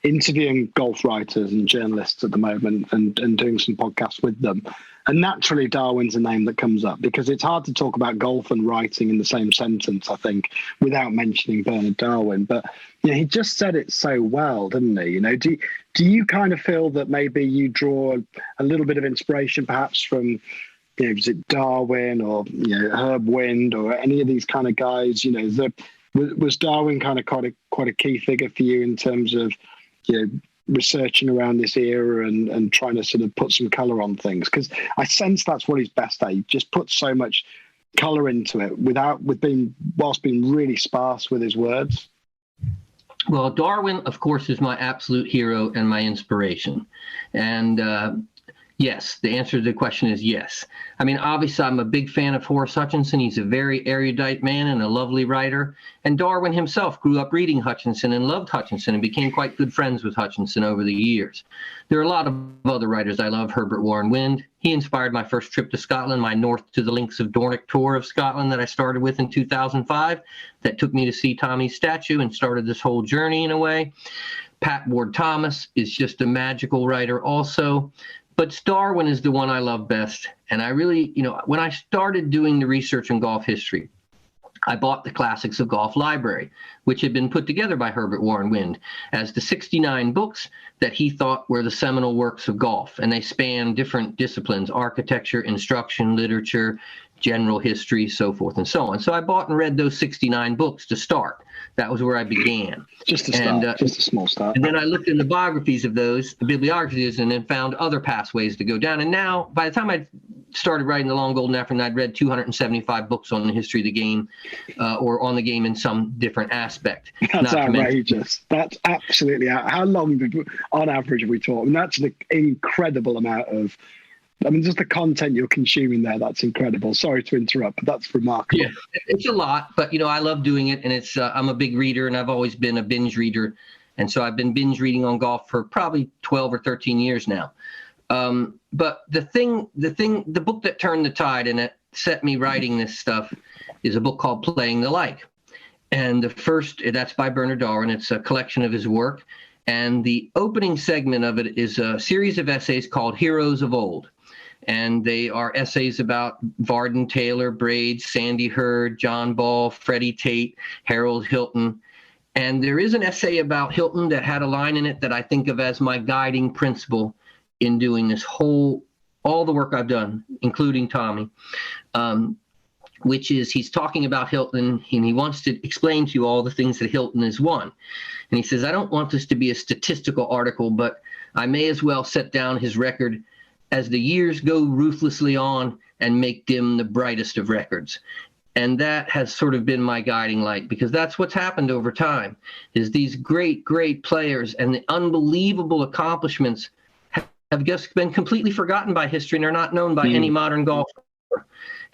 interviewing golf writers and journalists at the moment and doing some podcasts with them. And naturally, Darwin's a name that comes up because it's hard to talk about golf and writing in the same sentence, I think, without mentioning Bernard Darwin. But he just said it so well, didn't he? Do you kind of feel that maybe you draw a little bit of inspiration perhaps from was it Darwin or Herb Wind or any of these kind of guys? Was Darwin kind of quite a key figure for you in terms of researching around this era and trying to sort of put some color on things? Because I sense that's what he's best at. He just puts so much color into it whilst being really sparse with his words. Well, Darwin, of course, is my absolute hero and my inspiration, and yes, the answer to the question is yes. I mean, obviously, I'm a big fan of Horace Hutchinson. He's a very erudite man and a lovely writer. And Darwin himself grew up reading Hutchinson and loved Hutchinson and became quite good friends with Hutchinson over the years. There are a lot of other writers I love. Herbert Warren-Wind. He inspired my first trip to Scotland, my North to the Links of Dornoch tour of Scotland that I started with in 2005. That took me to see Tommy's statue and started this whole journey in a way. Pat Ward-Thomas is just a magical writer also. But Darwin is the one I love best. And I really, when I started doing the research on golf history, I bought the Classics of Golf Library, which had been put together by Herbert Warren-Wind as the 69 books that he thought were the seminal works of golf. And they span different disciplines: architecture, instruction, literature, general history, so forth and so on. So I bought and read those 69 books to start. That was where I began. Just a start, just a small start. And then I looked in the biographies of those, the bibliographies, and then found other pathways to go down. And now, by the time I started writing The Long Golden Afternoon, I'd read 275 books on the history of the game, or on the game in some different aspect. That's outrageous. That's absolutely how long on average have we taught? And that's an incredible amount of, I mean, just the content you're consuming there, that's incredible. Sorry to interrupt, but that's remarkable. Yeah, it's a lot, but, I love doing it. And it's, I'm a big reader, and I've always been a binge reader. And so I've been binge reading on golf for probably 12 or 13 years now. But the book that turned the tide and it set me writing this stuff is a book called Playing the Like. And that's by Bernard Darwin. It's a collection of his work. And the opening segment of it is a series of essays called Heroes of Old. And they are essays about Varden Taylor, Braid, Sandy Hurd, John Ball, Freddie Tate, Harold Hilton. And there is an essay about Hilton that had a line in it that I think of as my guiding principle in doing this all the work I've done, including Tommy, which is he's talking about Hilton, and he wants to explain to you all the things that Hilton has won. And he says, I don't want this to be a statistical article, but I may as well set down his record as the years go ruthlessly on and make dim the brightest of records. And that has sort of been my guiding light, because that's what's happened over time, is these great, great players and the unbelievable accomplishments have just been completely forgotten by history and are not known by any modern golfer.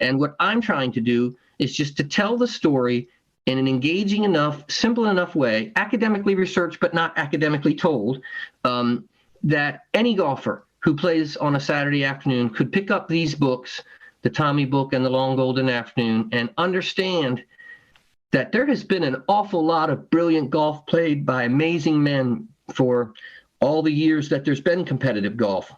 And what I'm trying to do is just to tell the story in an engaging enough, simple enough way, academically researched but not academically told, that any golfer who plays on a Saturday afternoon could pick up these books, the Tommy book and the Long Golden Afternoon, and understand that there has been an awful lot of brilliant golf played by amazing men for all the years that there's been competitive golf,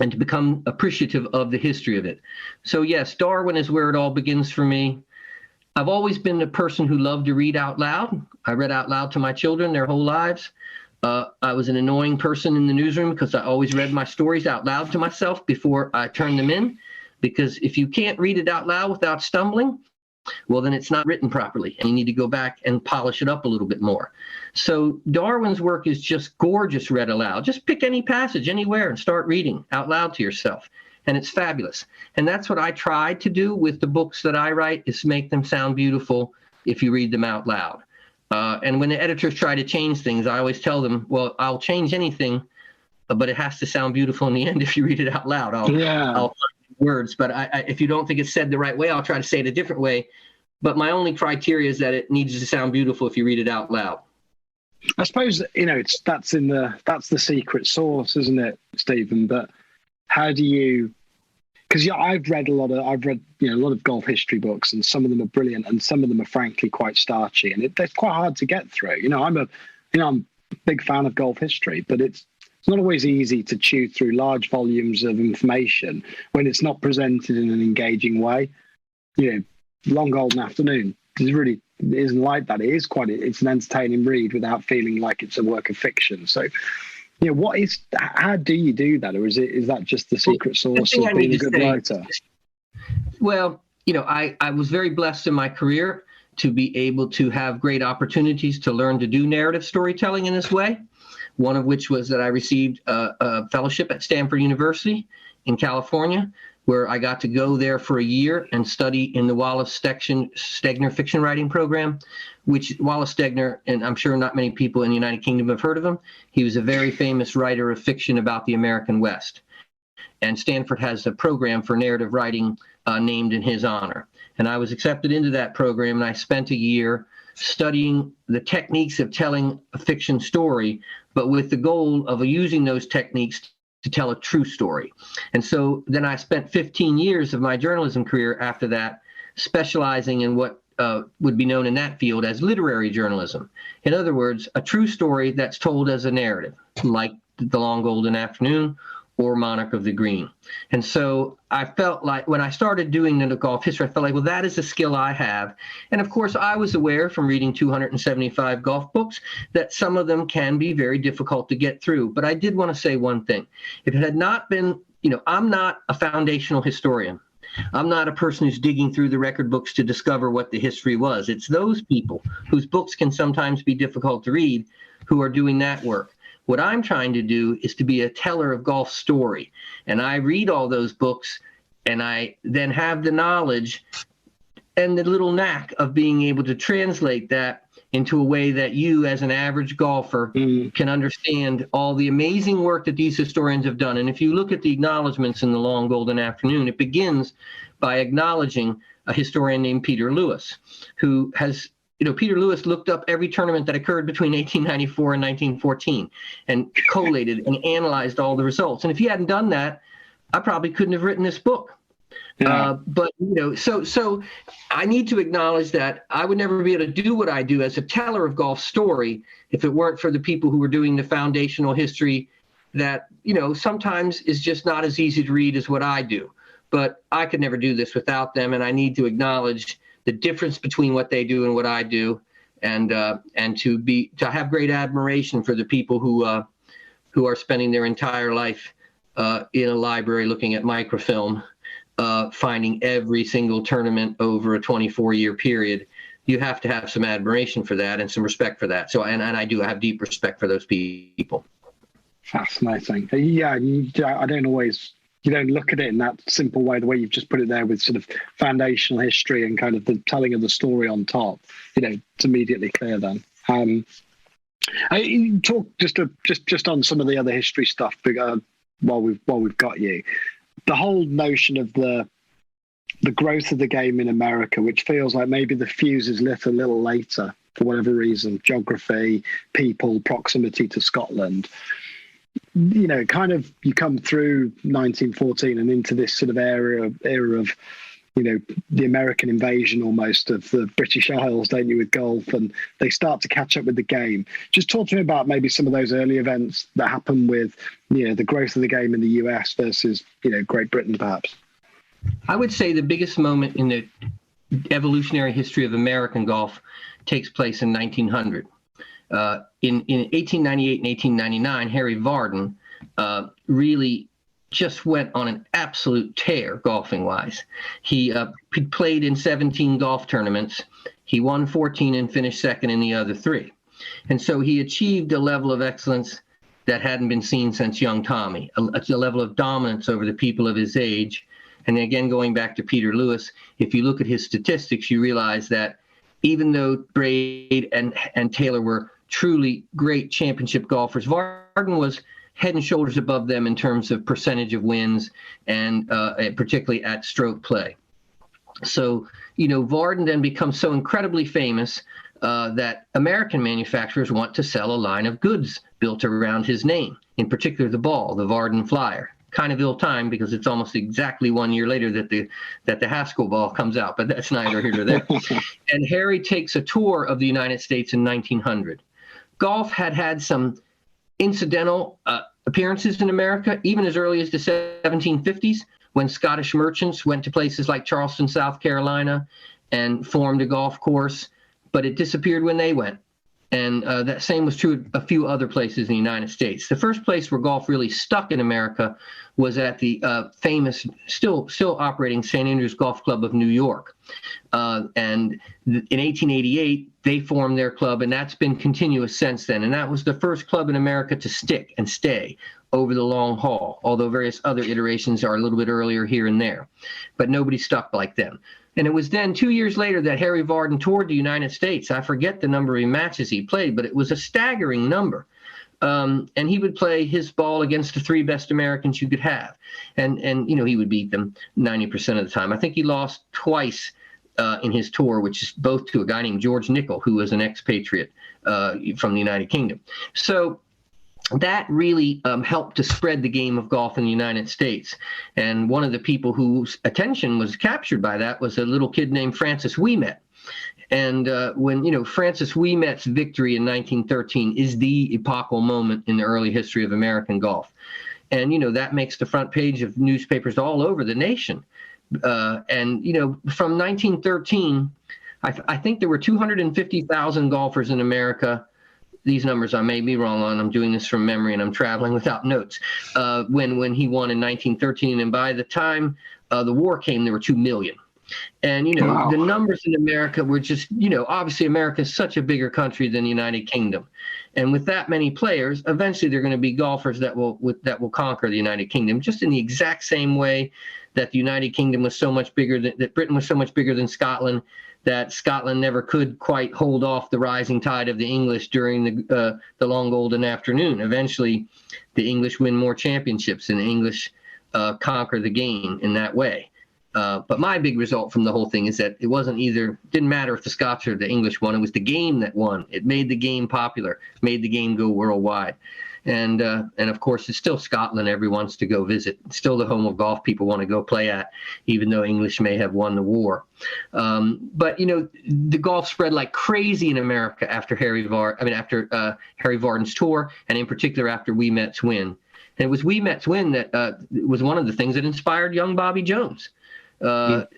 and to become appreciative of the history of it. So yes, Darwin is where it all begins for me. I've always been a person who loved to read out loud. I read out loud to my children their whole lives. I was an annoying person in the newsroom because I always read my stories out loud to myself before I turned them in, because if you can't read it out loud without stumbling, well, then it's not written properly, and you need to go back and polish it up a little bit more. So Darwin's work is just gorgeous read aloud. Just pick any passage anywhere and start reading out loud to yourself, and it's fabulous. And that's what I tried to do with the books that I write, is make them sound beautiful if you read them out loud. And when the editors try to change things, I always tell them, well, I'll change anything, but it has to sound beautiful in the end if you read it out loud. I'll find words, but if you don't think it's said the right way, I'll try to say it a different way. But my only criteria is that it needs to sound beautiful if you read it out loud. I suppose, that's the secret sauce, isn't it, Stephen? But how do you? Because I've read a lot of golf history books, and some of them are brilliant, and some of them are frankly quite starchy, and they're quite hard to get through. I'm a big fan of golf history, but it's not always easy to chew through large volumes of information when it's not presented in an engaging way. Long Golden Afternoon isn't like that. It's an entertaining read without feeling like it's a work of fiction. So, how do you do that? Or is that just the secret sauce of being a good writer? Well, I was very blessed in my career to be able to have great opportunities to learn to do narrative storytelling in this way. One of which was that I received a fellowship at Stanford University in California, where I got to go there for a year and study in the Wallace Stegner fiction writing program, which Wallace Stegner, and I'm sure not many people in the United Kingdom have heard of him. He was a very famous writer of fiction about the American West. And Stanford has a program for narrative writing named in his honor. And I was accepted into that program, and I spent a year studying the techniques of telling a fiction story, but with the goal of using those techniques to tell a true story. And so then I spent 15 years of my journalism career after that specializing in what would be known in that field as literary journalism. In other words, a true story that's told as a narrative, like The Long Golden Afternoon or Monarch of the Green. And so I felt like when I started doing the golf history, I felt like, well, that is a skill I have. And of course, I was aware from reading 275 golf books that some of them can be very difficult to get through. But I did want to say one thing. If it had not been, I'm not a foundational historian. I'm not a person who's digging through the record books to discover what the history was. It's those people whose books can sometimes be difficult to read who are doing that work. What I'm trying to do is to be a teller of golf story. And I read all those books, and I then have the knowledge and the little knack of being able to translate that into a way that you, as an average golfer, can understand all the amazing work that these historians have done. And if you look at the acknowledgments in the Long Golden Afternoon, it begins by acknowledging a historian named Peter Lewis, who has, Peter Lewis looked up every tournament that occurred between 1894 and 1914 and collated and analyzed all the results. And if he hadn't done that, I probably couldn't have written this book. Yeah. But so I need to acknowledge that I would never be able to do what I do as a teller of golf story if it weren't for the people who were doing the foundational history that, sometimes is just not as easy to read as what I do. But I could never do this without them, and I need to acknowledge the difference between what they do and what I do, and to have great admiration for the people who are spending their entire life in a library looking at microfilm. Finding every single tournament over a 24-year period. You have to have some admiration for that and some respect for that. So, and I do have deep respect for those people. Fascinating. Yeah, you don't look at it in that simple way, the way you've just put it there with sort of foundational history and kind of the telling of the story on top. It's immediately clear then. I talk just on some of the other history stuff while we've got you. The whole notion of the growth of the game in America, which feels like maybe the fuse is lit a little later for whatever reason, geography, people, proximity to Scotland. Kind of you come through 1914 and into this sort of era of the American invasion almost of the British Isles, don't you, with golf, and they start to catch up with the game. Just talk to me about maybe some of those early events that happen with, the growth of the game in the US versus, Great Britain, perhaps. I would say the biggest moment in the evolutionary history of American golf takes place in 1900. In 1898 and 1899, Harry Vardon really just went on an absolute tear golfing wise. He played in 17 golf tournaments. He won 14 and finished second in the other 3. And so he achieved a level of excellence that hadn't been seen since young Tommy, a level of dominance over the people of his age. And again, going back to Peter Lewis, if you look at his statistics, you realize that even though Braid and Taylor were truly great championship golfers, Vardon was head and shoulders above them in terms of percentage of wins and particularly at stroke play. So, Vardon then becomes so incredibly famous that American manufacturers want to sell a line of goods built around his name, in particular the ball, the Vardon Flyer. Kind of ill-timed because it's almost exactly 1 year later that the Haskell ball comes out, but that's neither here nor there. And Harry takes a tour of the United States in 1900. Golf had some incidental appearances in America, even as early as the 1750s, when Scottish merchants went to places like Charleston, South Carolina, and formed a golf course, but it disappeared when they went. And that same was true at a few other places in the United States. The first place where golf really stuck in America was at the famous, still operating St. Andrews Golf Club of New York. And in 1888, they formed their club, and that's been continuous since then. And that was the first club in America to stick and stay over the long haul, although various other iterations are a little bit earlier here and there. But nobody stuck like them. And it was then 2 years later that Harry Vardon toured the United States. I forget the number of matches he played, but it was a staggering number. And he would play his ball against the 3 best Americans you could have. And he would beat them 90% of the time. I think he lost twice in his tour, which is both to a guy named George Nicol, who was an expatriate from the United Kingdom. So that really helped to spread the game of golf in the United States. And one of the people whose attention was captured by that was a little kid named Francis Ouimet. And when, Francis Ouimet's victory in 1913 is the epochal moment in the early history of American golf. And, that makes the front page of newspapers all over the nation. And from 1913, I think there were 250,000 golfers in America these numbers I may be wrong on. I'm doing this from memory and I'm traveling without notes. When he won in 1913, and by the time the war came, there were 2 million. And, Wow. the numbers in America were just, obviously America is such a bigger country than the United Kingdom. And with that many players, eventually there are going to be golfers that will conquer the United Kingdom, just in the exact same way that the United Kingdom was so much bigger, that Britain was so much bigger than Scotland, that Scotland never could quite hold off the rising tide of the English during the long golden afternoon. Eventually, the English win more championships and the English conquer the game in that way. But my big result from the whole thing is that didn't matter if the Scots or the English won. It was the game that won. It made the game popular, made the game go worldwide. And of course, it's still Scotland everyone wants to go visit. It's still the home of golf people want to go play at, even though English may have won the war. But, the golf spread like crazy in America after Harry Varden's tour, and in particular after Wee Met's win. And it was Wee Met's win that was one of the things that inspired young Bobby Jones. So,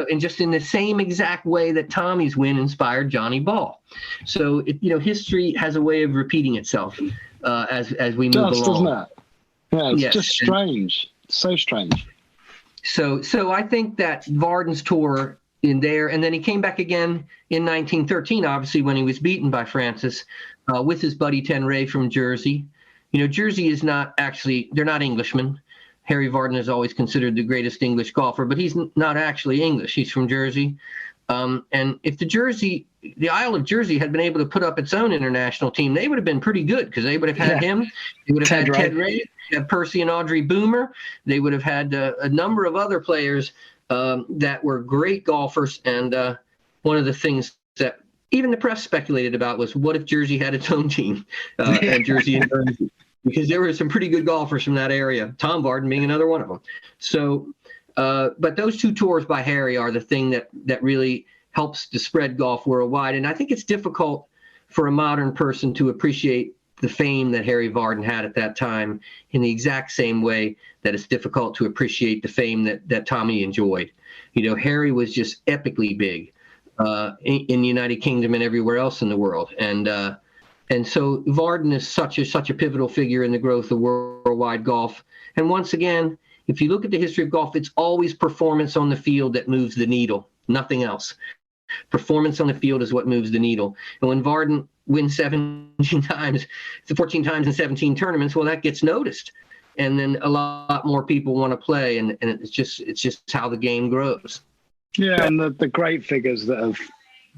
and just in the same exact way that Tommy's win inspired Johnny Ball. So, history has a way of repeating itself as we move along. Doesn't it? Yeah, it's just strange. So strange. So I think that Varden's tour in there, and then he came back again in 1913, obviously when he was beaten by Francis, with his buddy Tenray from Jersey. Jersey is not actually, they're not Englishmen. Harry Varden is always considered the greatest English golfer, but he's not actually English. He's from Jersey. And if the Isle of Jersey had been able to put up its own international team, they would have been pretty good because they would have had him. They would have had Ted Ray, Percy and Audrey Boomer. They would have had a number of other players that were great golfers. And one of the things that even the press speculated about was, what if Jersey had its own team? And Jersey and Guernsey. Because there were some pretty good golfers from that area, Tom Varden being another one of them. So, but those two tours by Harry are the thing that really helps to spread golf worldwide. And I think it's difficult for a modern person to appreciate the fame that Harry Varden had at that time in the exact same way that it's difficult to appreciate the fame that Tommy enjoyed. Harry was just epically big in the United Kingdom and everywhere else in the world. And so Varden is such a pivotal figure in the growth of worldwide golf. And once again, if you look at the history of golf, it's always performance on the field that moves the needle, nothing else. Performance on the field is what moves the needle. And when Varden wins 14 times in 17 tournaments, well, that gets noticed. And then a lot more people want to play, and it's just how the game grows. Yeah, and the great figures that have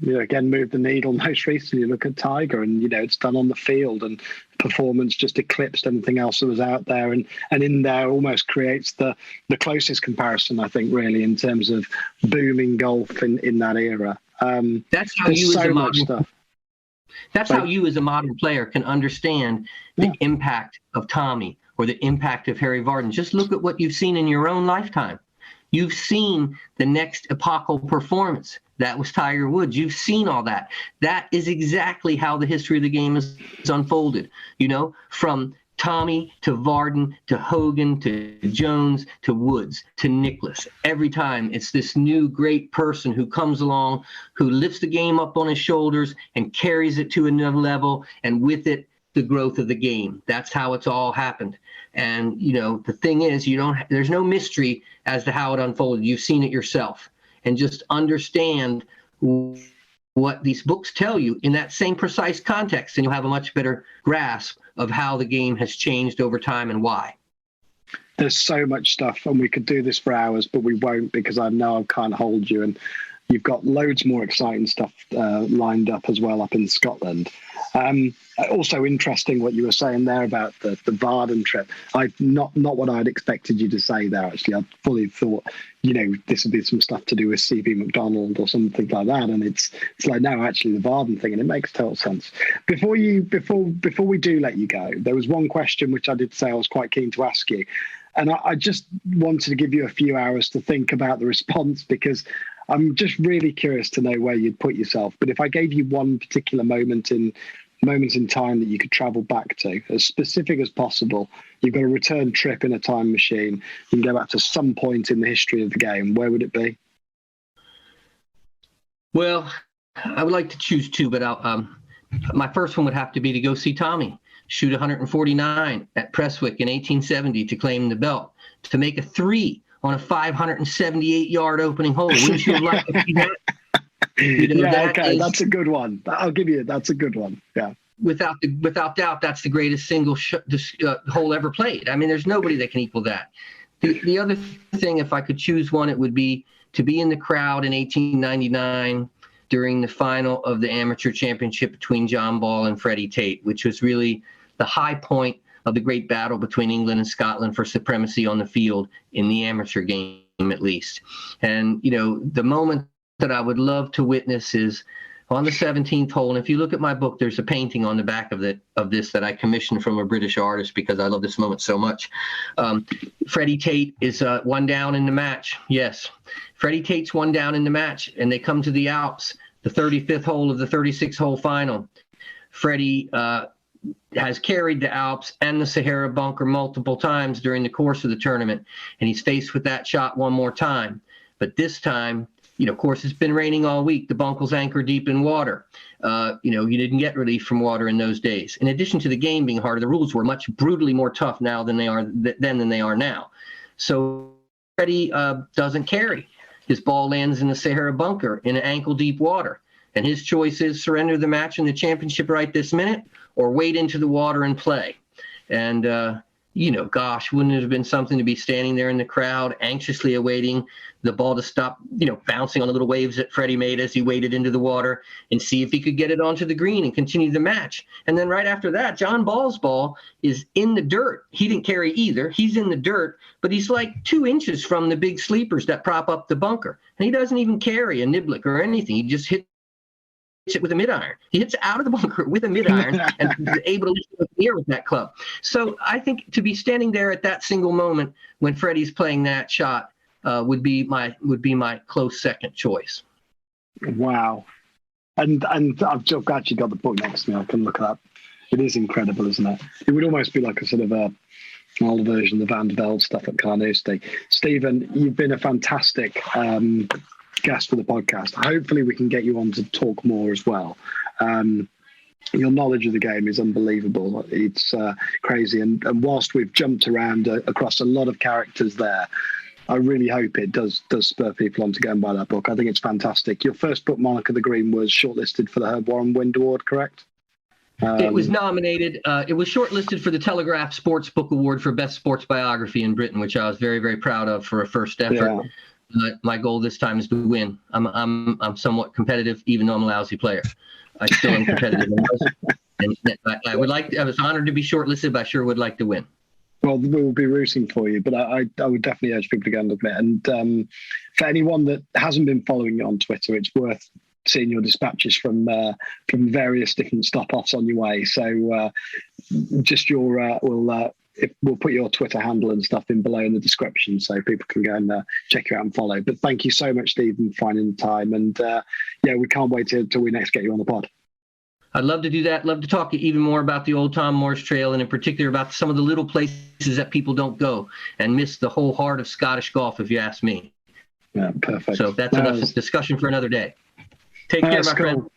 again moved the needle most recently. Look at Tiger, and it's done on the field, and performance just eclipsed anything else that was out there, and in there almost creates the closest comparison, I think, really, in terms of booming golf in that era. That's how you as a modern player can understand the impact of Tommy or the impact of Harry Varden. Just look at what you've seen in your own lifetime. You've seen the next epochal performance. That was Tiger Woods. You've seen all that. That is exactly how the history of the game is unfolded. From Tommy to Varden to Hogan to Jones to Woods to Nicklaus. Every time it's this new great person who comes along, who lifts the game up on his shoulders and carries it to another level, and with it, the growth of the game. That's how it's all happened. And, the thing is, there's no mystery as to how it unfolded. You've seen it yourself. And just understand what these books tell you in that same precise context, and you'll have a much better grasp of how the game has changed over time and why. There's so much stuff, and we could do this for hours, but we won't, because I know I can't hold you. And you've got loads more exciting stuff lined up as well up in Scotland. Also interesting what you were saying there about the Varden trip. Not what I'd expected you to say there, actually. I fully thought, this would be some stuff to do with C.B. Macdonald or something like that. And it's like, no, actually the Varden thing, and it makes total sense. Before we do let you go, there was one question which I did say I was quite keen to ask you. And I just wanted to give you a few hours to think about the response, because I'm just really curious to know where you'd put yourself. But if I gave you one particular moment in time that you could travel back to, as specific as possible, you've got a return trip in a time machine, you can go back to some point in the history of the game, where would it be? Well, I would like to choose two, but my first one would have to be to go see Tommy shoot 149 at Prestwick in 1870 to claim the belt, to make a 3 on a 578-yard opening hole. Wouldn't you have liked to see that? That's a good one. I'll give you. That's a good one. Yeah. Without doubt, that's the greatest single hole ever played. I mean, there's nobody that can equal that. The other thing, if I could choose one, it would be to be in the crowd in 1899 during the final of the amateur championship between John Ball and Freddie Tate, which was really the high point of the great battle between England and Scotland for supremacy on the field in the amateur game, at least. And, the moment that I would love to witness is on the 17th hole. And if you look at my book, there's a painting on the back of this that I commissioned from a British artist because I love this moment so much. Freddie Tate is one down in the match. Yes, Freddie Tate's one down in the match, and they come to the Alps, the 35th hole of the 36-hole final. Freddie has carried the Alps and the Sahara bunker multiple times during the course of the tournament, and he's faced with that shot one more time. But this time, of course, it's been raining all week. The bunkle's ankle deep in water. You didn't get relief from water in those days. In addition to the game being harder, the rules were much brutally more tough now than they are now. So Freddie doesn't carry. His ball lands in the Sahara bunker in ankle deep water. And his choice is surrender the match and the championship right this minute, or wade into the water and play. And, gosh, wouldn't it have been something to be standing there in the crowd, anxiously awaiting the ball to stop, bouncing on the little waves that Freddie made as he waded into the water, and see if he could get it onto the green and continue the match. And then right after that, John Ball's ball is in the dirt. He didn't carry either. He's in the dirt, but he's like 2 inches from the big sleepers that prop up the bunker. And he doesn't even carry a niblick or anything. He just hits it with a mid-iron. He hits out of the bunker with a mid-iron and is able to lift it up in the air with that club. So I think to be standing there at that single moment when Freddie's playing that shot would be my close second choice. Wow. And I've actually got the book next to me. I can look it up. It is incredible, isn't it? It would almost be like a sort of an older version of the Van de Velde stuff at Carnoustie. Stephen, you've been a fantastic guest for the podcast. Hopefully we can get you on to talk more as well. Your knowledge of the game is unbelievable. It's crazy. And whilst we've jumped around across a lot of characters there, I really hope it does spur people on to go and buy that book. I think it's fantastic. Your first book, Monarch of the Green, was shortlisted for the Herbert Warren-Wind Award, correct? It was nominated. It was shortlisted for the Telegraph Sports Book Award for Best Sports Biography in Britain, which I was very, very proud of for a first effort. Yeah. My goal this time is to win. I'm somewhat competitive, even though I'm a lousy player. I still am competitive. And I was honored to be shortlisted, but I sure would like to win. Well, we will be rooting for you, but I would definitely urge people to go and look at it. And for anyone that hasn't been following you on Twitter, it's worth seeing your dispatches from various different stop-offs on your way. So just we'll put your Twitter handle and stuff in below in the description so people can go and check you out and follow. But thank you so much, Stephen, for finding the time. And we can't wait till we next get you on the pod. I'd love to do that. Love to talk even more about the Old Tom Morris Trail, and in particular about some of the little places that people don't go and miss the whole heart of Scottish golf, if you ask me. Yeah, perfect. So that's enough discussion for another day. Take care, my friend.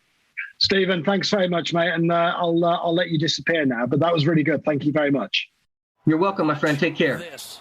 Stephen, thanks very much, mate. And I'll let you disappear now, but that was really good. Thank you very much. You're welcome, my friend. Take care. This